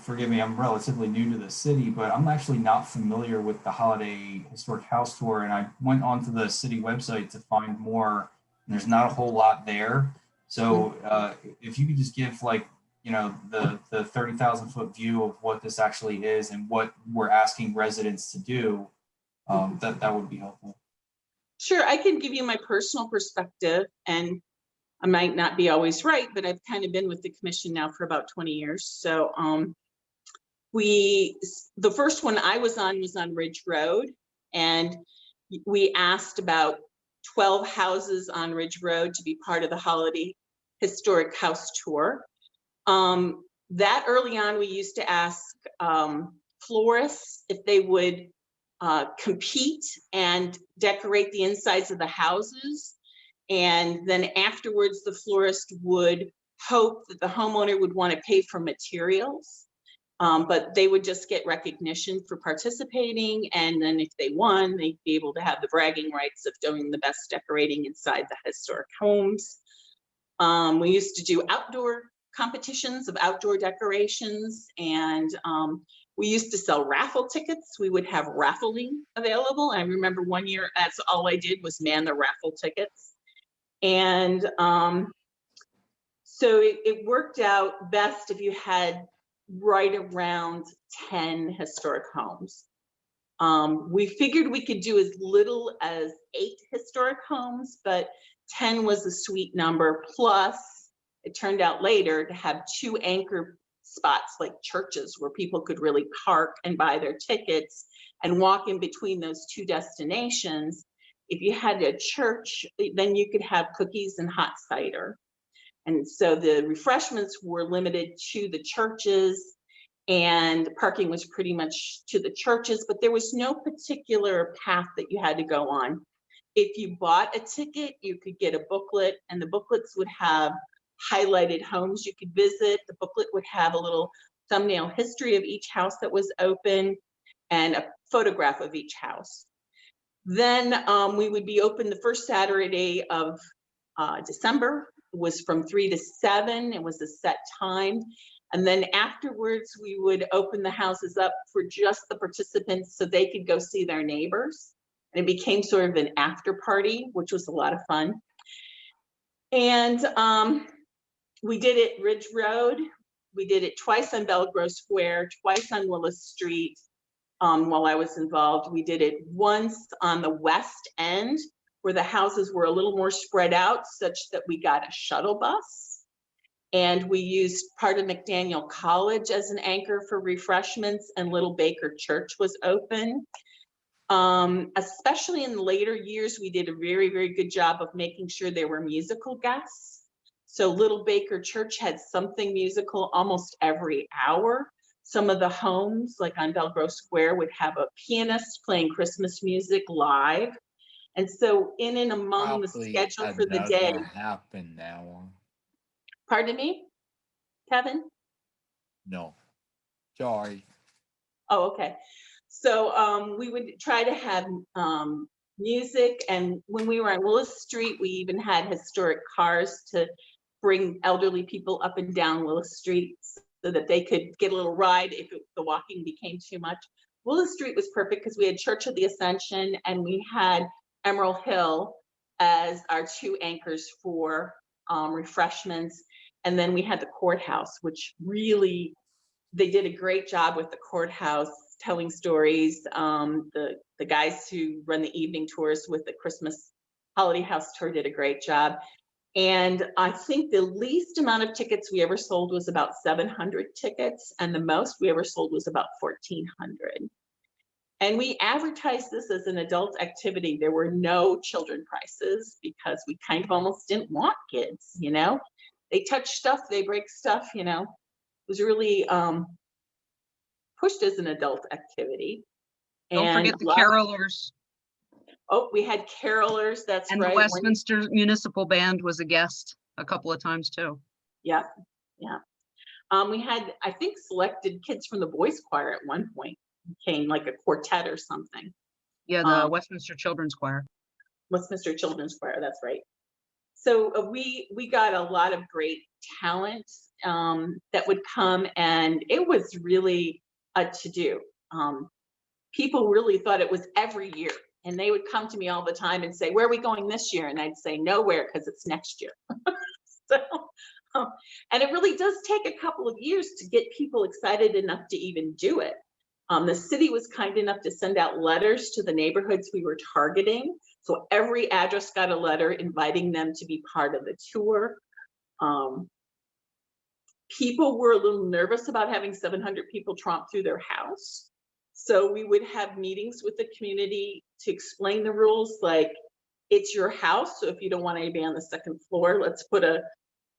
forgive me, I'm relatively new to the city, but I'm actually not familiar with the Holiday Historic House Tour. And I went onto the city website to find more, and there's not a whole lot there. So if you could just give the 30,000 foot view of what this actually is and what we're asking residents to do, that would be helpful. Sure, I can give you my personal perspective, and I might not be always right, but I've kind of been with the commission now for about 20 years. So the first one I was on Ridge Road, and we asked about 12 houses on Ridge Road to be part of the Holiday Historic House Tour. That early on, we used to ask florists if they would compete and decorate the insides of the houses. And then afterwards, the florist would hope that the homeowner would want to pay for materials, but they would just get recognition for participating. And then if they won, they'd be able to have the bragging rights of doing the best decorating inside the historic homes. We used to do outdoor competitions of outdoor decorations, and we used to sell raffle tickets. We would have raffling available. I remember one year, that's all I did was man the raffle tickets. And so it worked out best if you had right around 10 historic homes. We figured we could do as little as 8 historic homes, but 10 was a sweet number. Plus, it turned out later to have 2 anchor spots like churches where people could really park and buy their tickets and walk in between those 2 destinations. If you had a church, then you could have cookies and hot cider. And so the refreshments were limited to the churches, and parking was pretty much to the churches, but there was no particular path that you had to go on. If you bought a ticket, you could get a booklet, and the booklets would have highlighted homes you could visit. The booklet would have a little thumbnail history of each house that was open and a photograph of each house. Then we would be open the first Saturday of December. It was from 3 to 7. It was a set time. And then afterwards, we would open the houses up for just the participants so they could go see their neighbors. And it became sort of an after party, which was a lot of fun. And we did it Ridge Road. We did it twice on Belgrove Square, twice on Willis Street while I was involved. We did it once on the west end where the houses were a little more spread out such that we got a shuttle bus. And we used part of McDaniel College as an anchor for refreshments, and Little Baker Church was open. Especially in the later years, we did a very, very good job of making sure there were musical guests. So Little Baker Church had something musical almost every hour. Some of the homes, like on Belgrove Square, would have a pianist playing Christmas music live. And so in and among the schedule for the day. Happen now. Pardon me, Kevin? No, sorry. Oh, okay. So we would try to have music, and when we were on Willis Street, we even had historic cars to bring elderly people up and down Willis Street so that they could get a little ride if the walking became too much. Willis Street was perfect because we had Church of the Ascension and we had Emerald Hill as our 2 anchors for refreshments. And then we had the courthouse, which really, they did a great job with the courthouse, telling stories. The guys who run the evening tours with the Christmas Holiday House Tour did a great job. And I think the least amount of tickets we ever sold was about 700 tickets, and the most we ever sold was about 1,400. And we advertised this as an adult activity. There were no children prices because we kind of almost didn't want kids, you know? They touch stuff, they break stuff, you know? It was really pushed as an adult activity. Don't forget the carolers. Oh, we had carolers, that's and right. And the Westminster Municipal Band was a guest a couple of times too. Yeah, yeah. We had, I think, selected kids from the boys choir at one point. Came like a quartet or something. Yeah, the Westminster Children's Choir. Westminster Children's Choir, that's right. So we got a lot of great talent that would come, and it was really a to-do. People really thought it was every year, and they would come to me all the time and say, "Where are we going this year?" And I'd say, "Nowhere, because it's next year." So, and it really does take a couple of years to get people excited enough to even do it. The city was kind enough to send out letters to the neighborhoods we were targeting So every address got a letter inviting them to be part of the tour. People were a little nervous about having 700 people tromp through their house. So we would have meetings with the community to explain the rules, like it's your house. So if you don't want anybody on the second floor, let's put a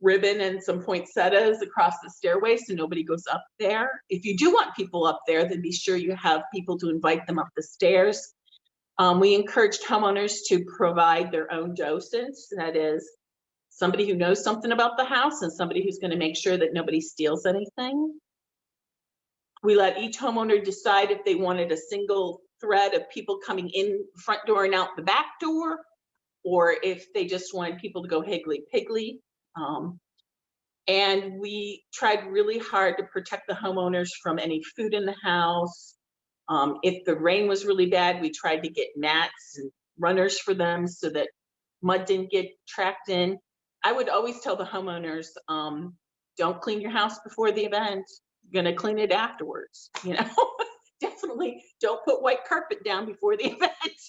ribbon and some poinsettias across the stairway so nobody goes up there. If you do want people up there, then be sure you have people to invite them up the stairs. We encouraged homeowners to provide their own docents, that is, somebody who knows something about the house and somebody who's going to make sure that nobody steals anything. We let each homeowner decide if they wanted a single thread of people coming in the front door and out the back door, or if they just wanted people to go higgly-piggly. And we tried really hard to protect the homeowners from any food in the house. If the rain was really bad, we tried to get mats and runners for them so that mud didn't get tracked in. I would always tell the homeowners, don't clean your house before the event. You're gonna clean it afterwards, you know? Definitely don't put white carpet down before the event.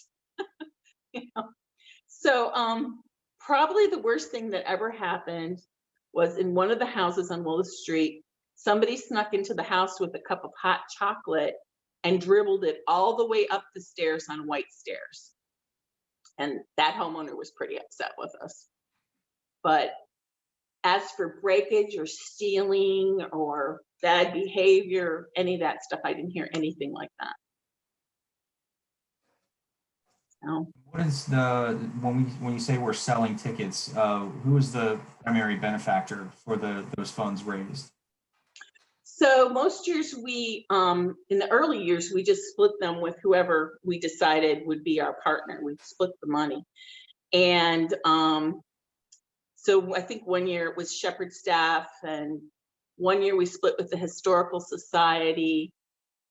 You know? So probably the worst thing that ever happened was in one of the houses on Willis Street, somebody snuck into the house with a cup of hot chocolate and dribbled it all the way up the stairs on white stairs. And that homeowner was pretty upset with us. But as for breakage or stealing or bad behavior, any of that stuff, I didn't hear anything like that. So, What is the, when you say we're selling tickets, who is the primary benefactor for those funds raised? so most years we, in the early years, we just split them with whoever we decided would be our partner. We'd split the money. And so I think one year it was Shepherd Staff, and one year we split with the Historical Society.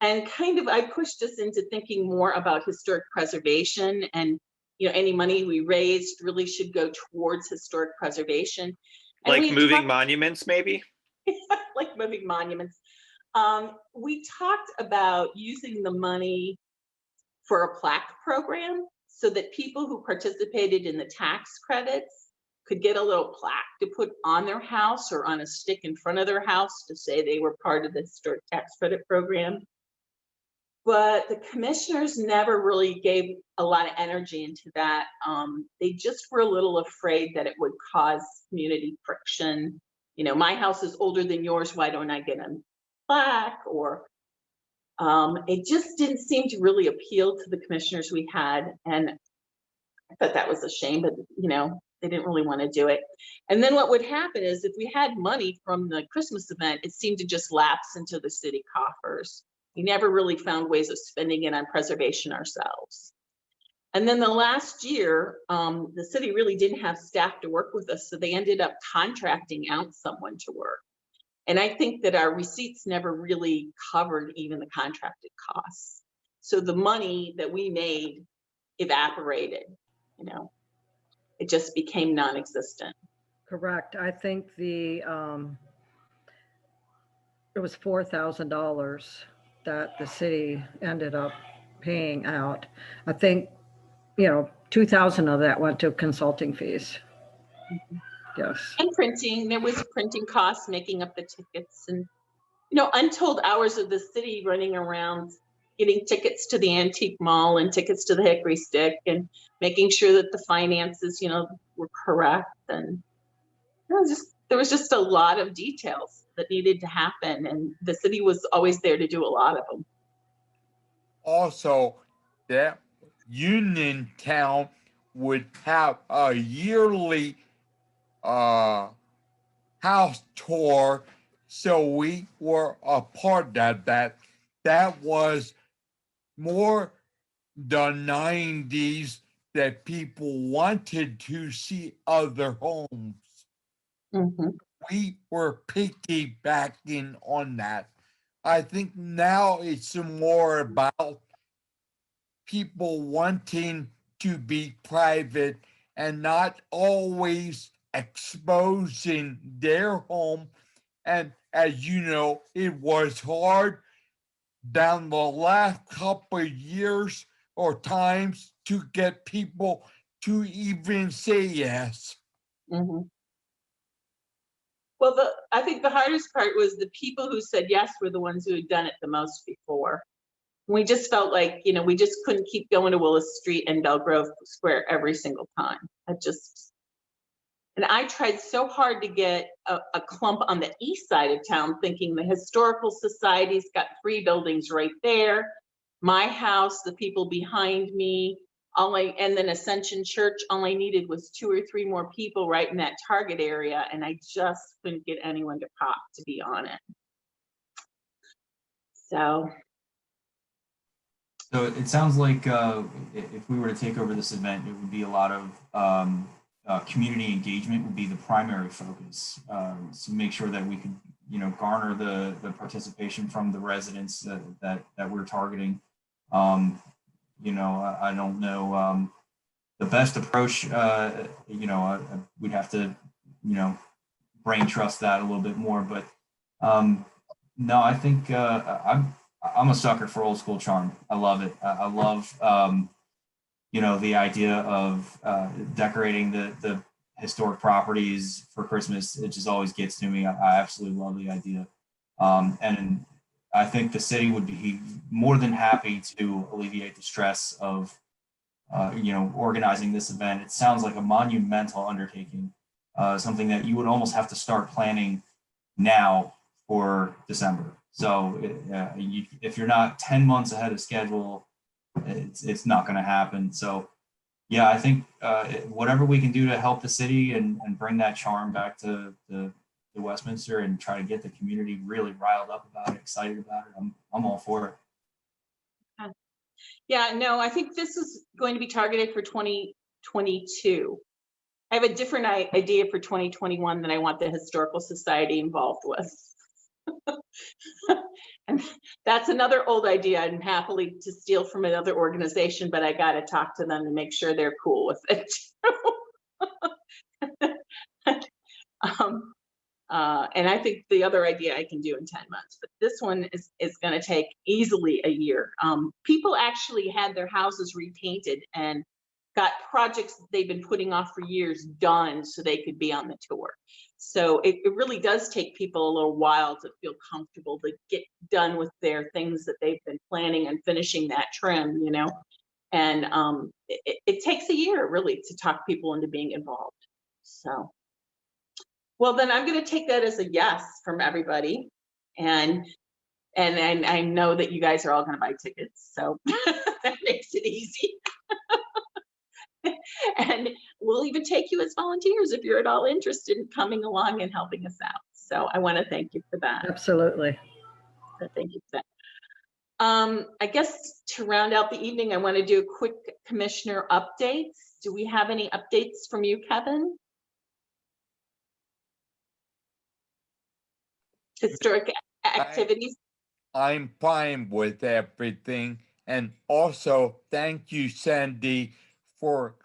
And kind of, I pushed us into thinking more about historic preservation, and any money we raised really should go towards historic preservation. And like moving monuments, maybe? Like moving monuments. We talked about using the money for a plaque program so that people who participated in the tax credits could get a little plaque to put on their house or on a stick in front of their house to say they were part of the historic tax credit program. But the commissioners never really gave a lot of energy into that. They just were a little afraid that it would cause community friction. My house is older than yours, why don't I get a plaque? Or it just didn't seem to really appeal to the commissioners we had. And I thought that was a shame, but they didn't really want to do it. And then what would happen is if we had money from the Christmas event, it seemed to just lapse into the city coffers. We never really found ways of spending it on preservation ourselves. And then the last year, the city really didn't have staff to work with us, so they ended up contracting out someone to work. And I think that our receipts never really covered even the contracted costs. So the money that we made evaporated, it just became non-existent. Correct. I think it was $4,000 that the city ended up paying out. I think, 2,000 of that went to consulting fees. Mm-hmm. Yes. And printing, there was printing costs, making up the tickets, and, untold hours of the city running around getting tickets to the antique mall and tickets to the Hickory Stick and making sure that the finances, were correct. And there was just a lot of details that needed to happen. And the city was always there to do a lot of them. Also, that Uniontown would have a yearly house tour, so we were a part of that. That was more the 90s, that people wanted to see other homes. Mm-hmm. We were piggybacking on that. I think now it's more about people wanting to be private and not always exposing their home. And as you know, it was hard down the last couple of years or times to get people to even say yes. Mhm. Well, I think the hardest part was the people who said yes were the ones who had done it the most before. We just felt like, we just couldn't keep going to Willis Street and Belgrove Square every single time. And I tried so hard to get a clump on the east side of town, thinking the Historical Society's got 3 buildings right there. My house, the people behind me, and then Ascension Church, all I needed was 2 or 3 more people right in that target area, and I just couldn't get anyone to pop to be on it. So it sounds like if we were to take over this event, it would be a lot of community engagement would be the primary focus. So make sure that we could, garner the participation from the residents that we're targeting. I don't know the best approach. We'd have to, brain trust that a little bit more. But no, I think I'm a sucker for old school charm. I love it. I love the idea of decorating the historic properties for Christmas. It just always gets to me. I absolutely love the idea. And I think the city would be more than happy to alleviate the stress of, organizing this event. It sounds like a monumental undertaking, something that you would almost have to start planning now for December. So if you're not 10 months ahead of schedule, it's not going to happen. So yeah, I think whatever we can do to help the city and bring that charm back to the Westminster and try to get the community really riled up about it, excited about it, I'm all for it. yeah, no, I think this is going to be targeted for 2022. I have a different idea for 2021 that I want the Historical Society involved with. And that's another old idea and happily to steal from another organization, but I got to talk to them to make sure they're cool with it. And I think the other idea I can do in 10 months, but this one is going to take easily a year. People actually had their houses repainted and got projects that they've been putting off for years done so they could be on the tour. So it really does take people a little while to feel comfortable to get done with their things that they've been planning and finishing that trim, and it takes a year really to talk people into being involved. So, well, then I'm going to take that as a yes from everybody. And I know that you guys are all going to buy tickets. So that makes it easy. And we'll even take you as volunteers if you're at all interested in coming along and helping us out. So I want to thank you for that. Absolutely. So thank you for that. I guess to round out the evening, I want to do a quick commissioner updates. Do we have any updates from you, Kevin? Historic activities? I'm fine with everything. And also, thank you, Sandy, for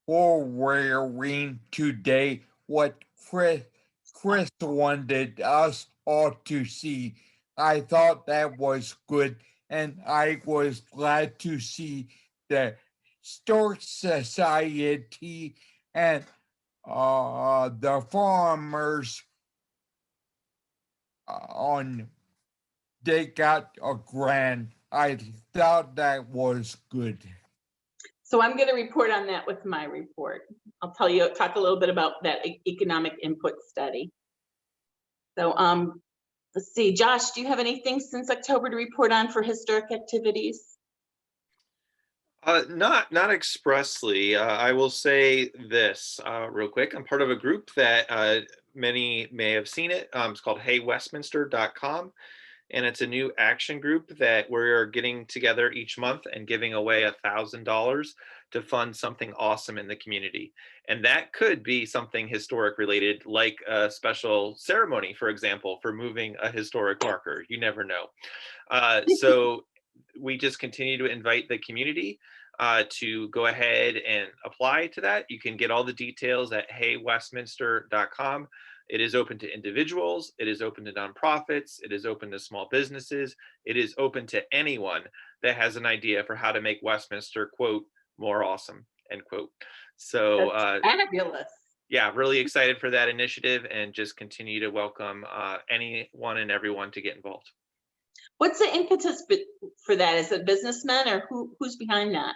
forwarding today what Chris wanted us all to see. I thought that was good, and I was glad to see the Historic Society and the farmers they got a grant. I thought that was good. So I'm going to report on that with my report. I'll talk a little bit about that economic input study. So let's see, Josh, do you have anything since October to report on for historic activities? Not expressly. I will say this real quick. I'm part of a group that many may have seen it. It's called HeyWestminster.com. And it's a new action group that we're getting together each month and giving away $1,000 to fund something awesome in the community. And that could be something historic related, like a special ceremony, for example, for moving a historic marker. You never know. So we just continue to invite the community to go ahead and apply to that. You can get all the details at HeyWestminster.com. It is open to individuals. It is open to nonprofits. It is open to small businesses. It is open to anyone that has an idea for how to make Westminster, quote, more awesome, end quote. So Fabulous. yeah, really excited for that initiative, and just continue to welcome anyone and everyone to get involved. What's the impetus for that? Is it businessmen, or who's behind that?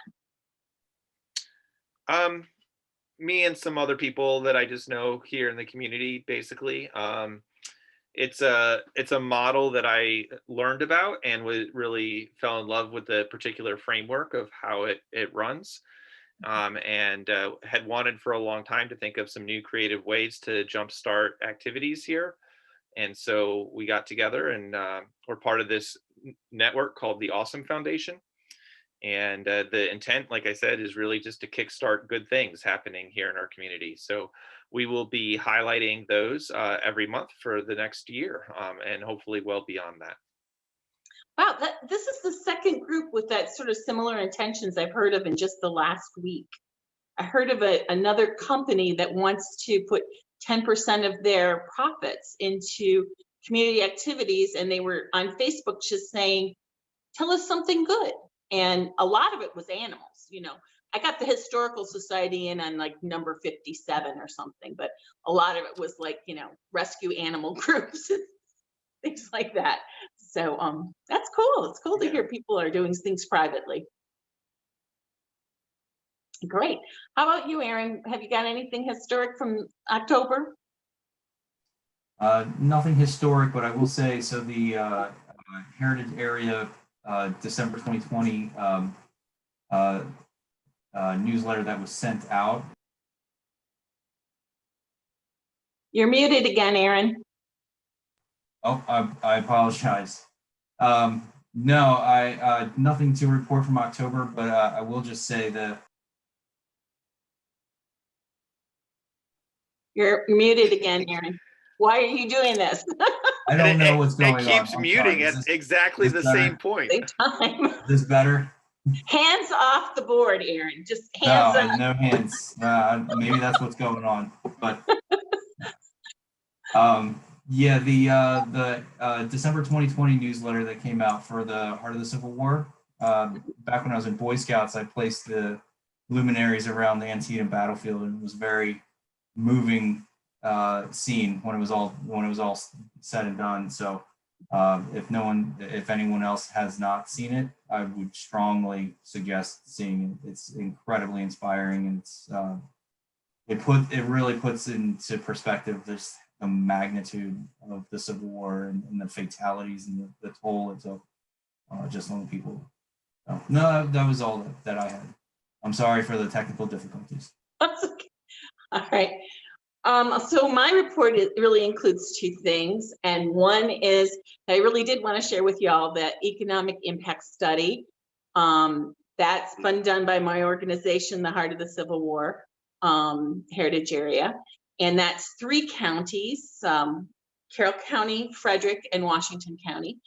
Me and some other people that I just know here in the community, basically. It's a model that I learned about and really fell in love with the particular framework of how it runs. And had wanted for a long time to think of some new creative ways to jumpstart activities here. And so we got together, and we're part of this network called the Awesome Foundation. And the intent, like I said, is really just to kickstart good things happening here in our community. So we will be highlighting those every month for the next year, and hopefully well beyond that. Wow, this is the second group with that sort of similar intentions I've heard of in just the last week. I heard of another company that wants to put 10% of their profits into community activities, and they were on Facebook just saying, tell us something good. And a lot of it was animals. I got the Historical Society in on like number 57 or something, but a lot of it was like, rescue animal groups, things like that. So that's cool. It's cool to hear people are doing things privately. Great. How about you, Aaron? Have you got anything historic from October? Nothing historic, but I will say, so the Heritage Area December 2020 newsletter that was sent out. You're muted again, Aaron. Oh, I apologize. No, I nothing to report from October, but I will just say that You're muted again, Aaron. Why are you doing this? I don't know what's going on. It keeps muting at exactly the same point. Same time. Is this better? Hands off the board, Aaron. Just hands up. No hands. Maybe that's what's going on. But yeah, the December 2020 newsletter that came out for the Heart of the Civil War. Back when I was in Boy Scouts, I placed the luminaries around the Antietam battlefield, and it was very moving scene when it was all said and done. So if anyone else has not seen it, I would strongly suggest seeing it. It's incredibly inspiring, and it really puts into perspective this the magnitude of the Civil War and the fatalities and the toll it took just on the people. So, no, that was all that I had. I'm sorry for the technical difficulties. That's okay. All right. So my report really includes two things. And one is, I really did want to share with y'all that economic impact study. That's been done by my organization, the Heart of the Civil War Heritage Area. And that's 3 counties, Carroll County, Frederick, and Washington County.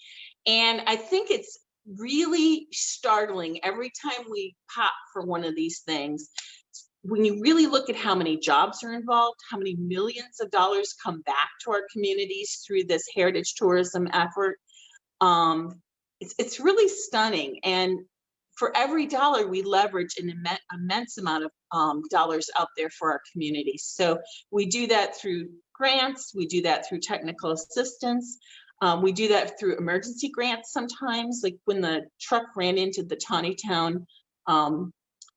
And I think it's really startling every time we pop for one of these things. When you really look at how many jobs are involved, how many millions of dollars come back to our communities through this heritage tourism effort, it's really stunning. And for every dollar, we leverage an immense amount of dollars out there for our communities. So we do that through grants, we do that through technical assistance, we do that through emergency grants sometimes, like when the truck ran into the Taneytown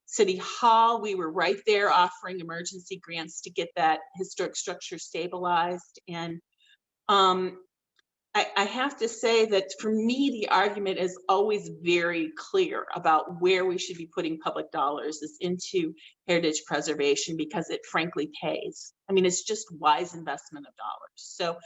City Hall, we were right there offering emergency grants to get that historic structure stabilized. And I have to say that for me, the argument is always very clear about where we should be putting public dollars is into heritage preservation, because it frankly pays. I mean, it's just wise investment of dollars. So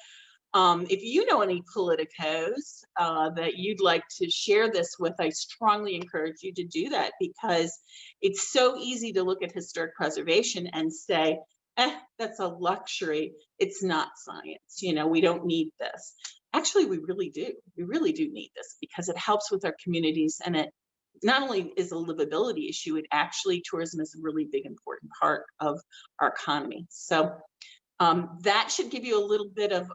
if you know any politicos that you'd like to share this with, I strongly encourage you to do that, because it's so easy to look at historic preservation and say, that's a luxury. It's not science. We don't need this. Actually, we really do. We really do need this, because it helps with our communities, and it not only is a livability issue, it actually, tourism is a really big, important part of our economy. So that should give you a little bit of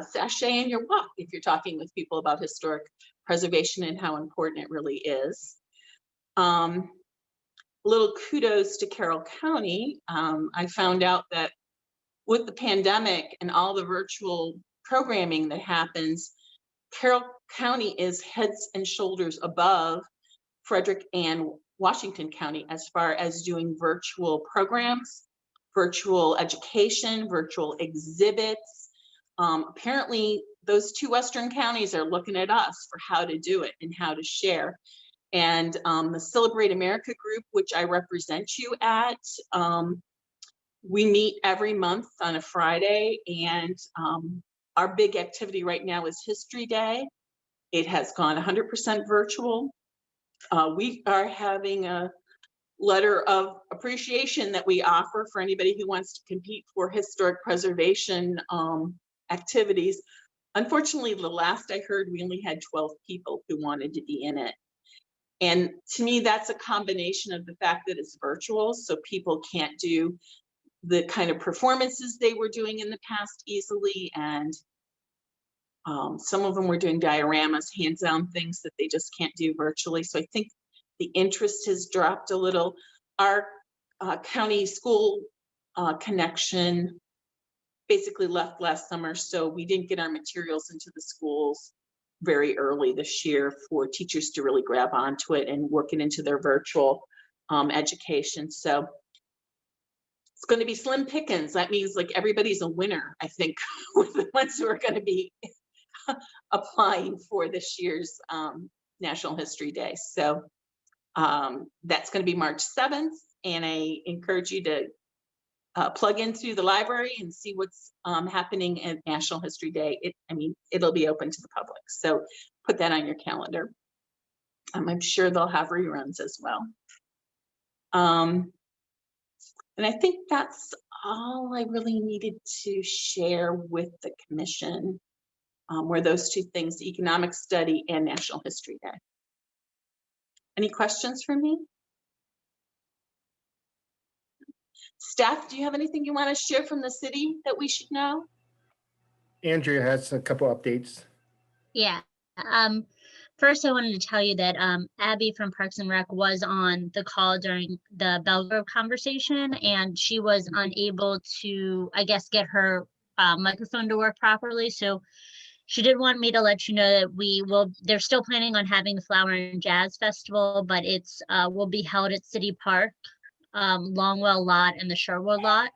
sachet in your walk if you're talking with people about historic preservation and how important it really is. little kudos to Carroll County. I found out that with the pandemic and all the virtual programming that happens, Carroll County is heads and shoulders above Frederick and Washington County as far as doing virtual programs, virtual education, virtual exhibits. Apparently, those two Western counties are looking at us for how to do it and how to share. And the Celebrate America group, which I represent you at, we meet every month on a Friday, and our big activity right now is History Day. It has gone 100% virtual. We are having a letter of appreciation that we offer for anybody who wants to compete for historic preservation activities. Unfortunately, the last I heard, we only had 12 people who wanted to be in it. And to me, that's a combination of the fact that it's virtual, so people can't do the kind of performances they were doing in the past easily. And some of them were doing dioramas, hands-on things that they just can't do virtually. So I think the interest has dropped a little. Our county school connection basically left last summer, so we didn't get our materials into the schools very early this year for teachers to really grab onto it and work it into their virtual education. So it's going to be slim pickings. That means like everybody's a winner, I think, with the ones who are going to be applying for this year's National History Day. So that's going to be March 7th, and I encourage you to plug in through the library and see what's happening at National History Day. It'll be open to the public, so put that on your calendar. I'm sure they'll have reruns as well. And I think that's all I really needed to share with the commission, were those two things, the economic study and National History Day. Any questions for me? Staff, do you have anything you want to share from the city that we should know? Andrea has a couple updates. Yeah. First, I wanted to tell you that Abby from Parks and Rec was on the call during the Belgrove conversation, and she was unable to, I guess, get her microphone to work properly. So she did want me to let you know that they're still planning on having the Flower and Jazz Festival, but it's will be held at City Park, Longwell Lot, and the Sherwood Lot.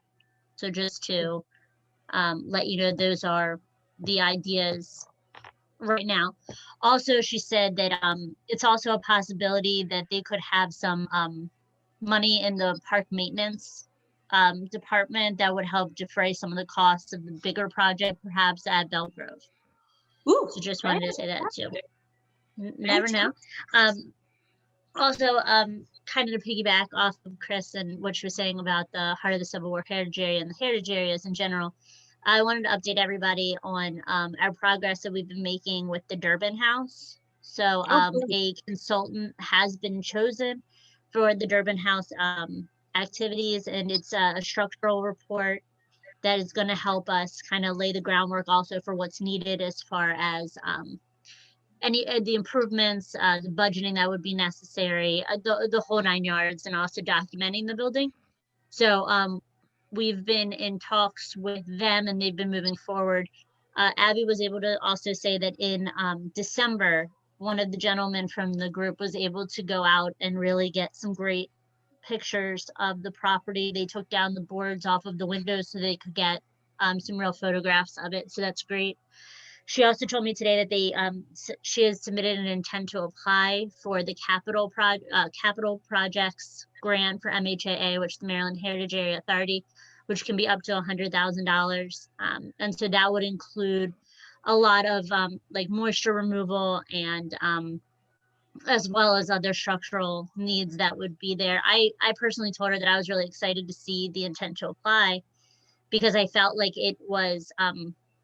So just to let you know, those are the ideas right now. Also, she said that it's also a possibility that they could have some money in the park maintenance department that would help defray some of the costs of the bigger project, perhaps at Belgrove. Ooh, So just wanted to say that too. Never know. Also, kind of to piggyback off of Chris and what she was saying about the Heart of the Civil War Heritage Area and the heritage areas in general, I wanted to update everybody on our progress that we've been making with the Durbin House. So a consultant has been chosen for the Durbin House activities, and it's a structural report that is going to help us kind of lay the groundwork also for what's needed as far as any the improvements, the budgeting that would be necessary, the whole 9 yards, and also documenting the building. So we've been in talks with them, and they've been moving forward. Abby was able to also say that in December, one of the gentlemen from the group was able to go out and really get some great pictures of the property. They took down the boards off of the windows so they could get some real photographs of it. So that's great. She also told me today that she has submitted an intent to apply for the capital projects grant for MHAA, which is the Maryland Heritage Area Authority, which can be up to $100,000. And so that would include a lot of like moisture removal and as well as other structural needs that would be there. I personally told her that I was really excited to see the intent to apply, because I felt like it was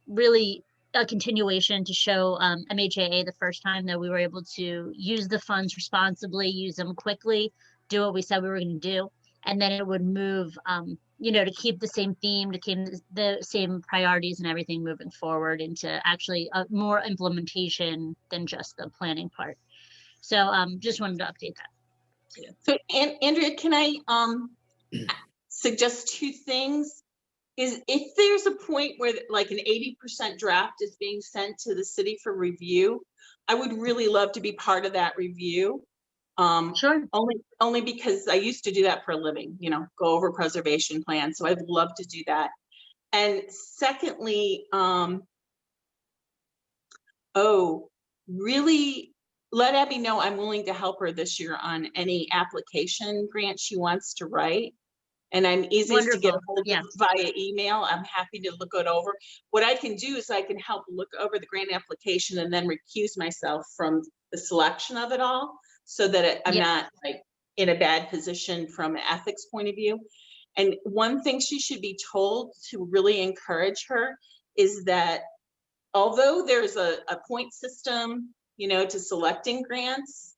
really a continuation to show MHAA the first time that we were able to use the funds responsibly, use them quickly, do what we said we were going to do, and then it would move, to keep the same theme, to keep the same priorities and everything moving forward into actually more implementation than just the planning part. So just wanted to update that. So Andrea, can I suggest two things? Is if there's a point where like an 80% draft is being sent to the city for review, I would really love to be part of that review. Sure. Only because I used to do that for a living, you know, go over preservation plans. So I'd love to do that. And secondly, really let Abby know I'm willing to help her this year on any application grant she wants to write. And I'm easiest to get a Wonderful. hold of Yes. via email. I'm happy to look it over. What I can do is I can help look over the grant application and then recuse myself from the selection of it all so that I'm Yes. not like in a bad position from an ethics point of view. And one thing she should be told to really encourage her is that although there's a point system, you know, to selecting grants,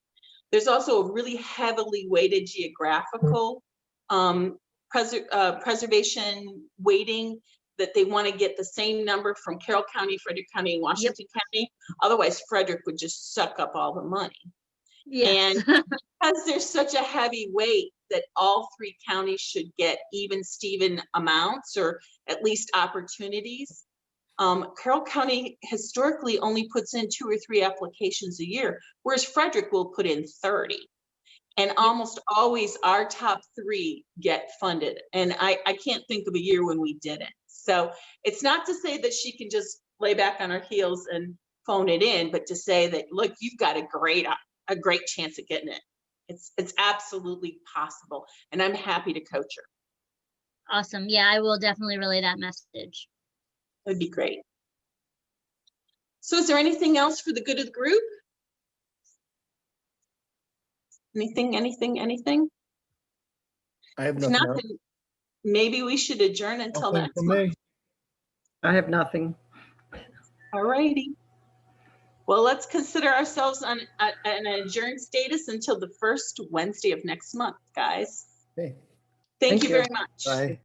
there's also a really heavily weighted geographical preservation weighting that they want to get the same number from Carroll County, Frederick County, and Washington County. Otherwise, Frederick would just suck up all the money. Yes. And because there's such a heavy weight that all three counties should get even Steven amounts or at least opportunities. Carroll County historically only puts in 2 or 3 applications a year, whereas Frederick will put in 30. And almost always our top 3 get funded. And I can't think of a year when we didn't. So it's not to say that she can just lay back on her heels and phone it in, but to say that, look, you've got a great chance at getting it. It's absolutely possible. And I'm happy to coach her. Awesome. Yeah, I will definitely relay that message. That'd be great. So is there anything else for the good of the group? Anything? I have If nothing not, else. then maybe we should adjourn until Nothing next from month. me. I have nothing. All righty. Well, let's consider ourselves on an adjourned status until the first Wednesday of next month, guys. Okay. Thank Thank you you. very much. Bye.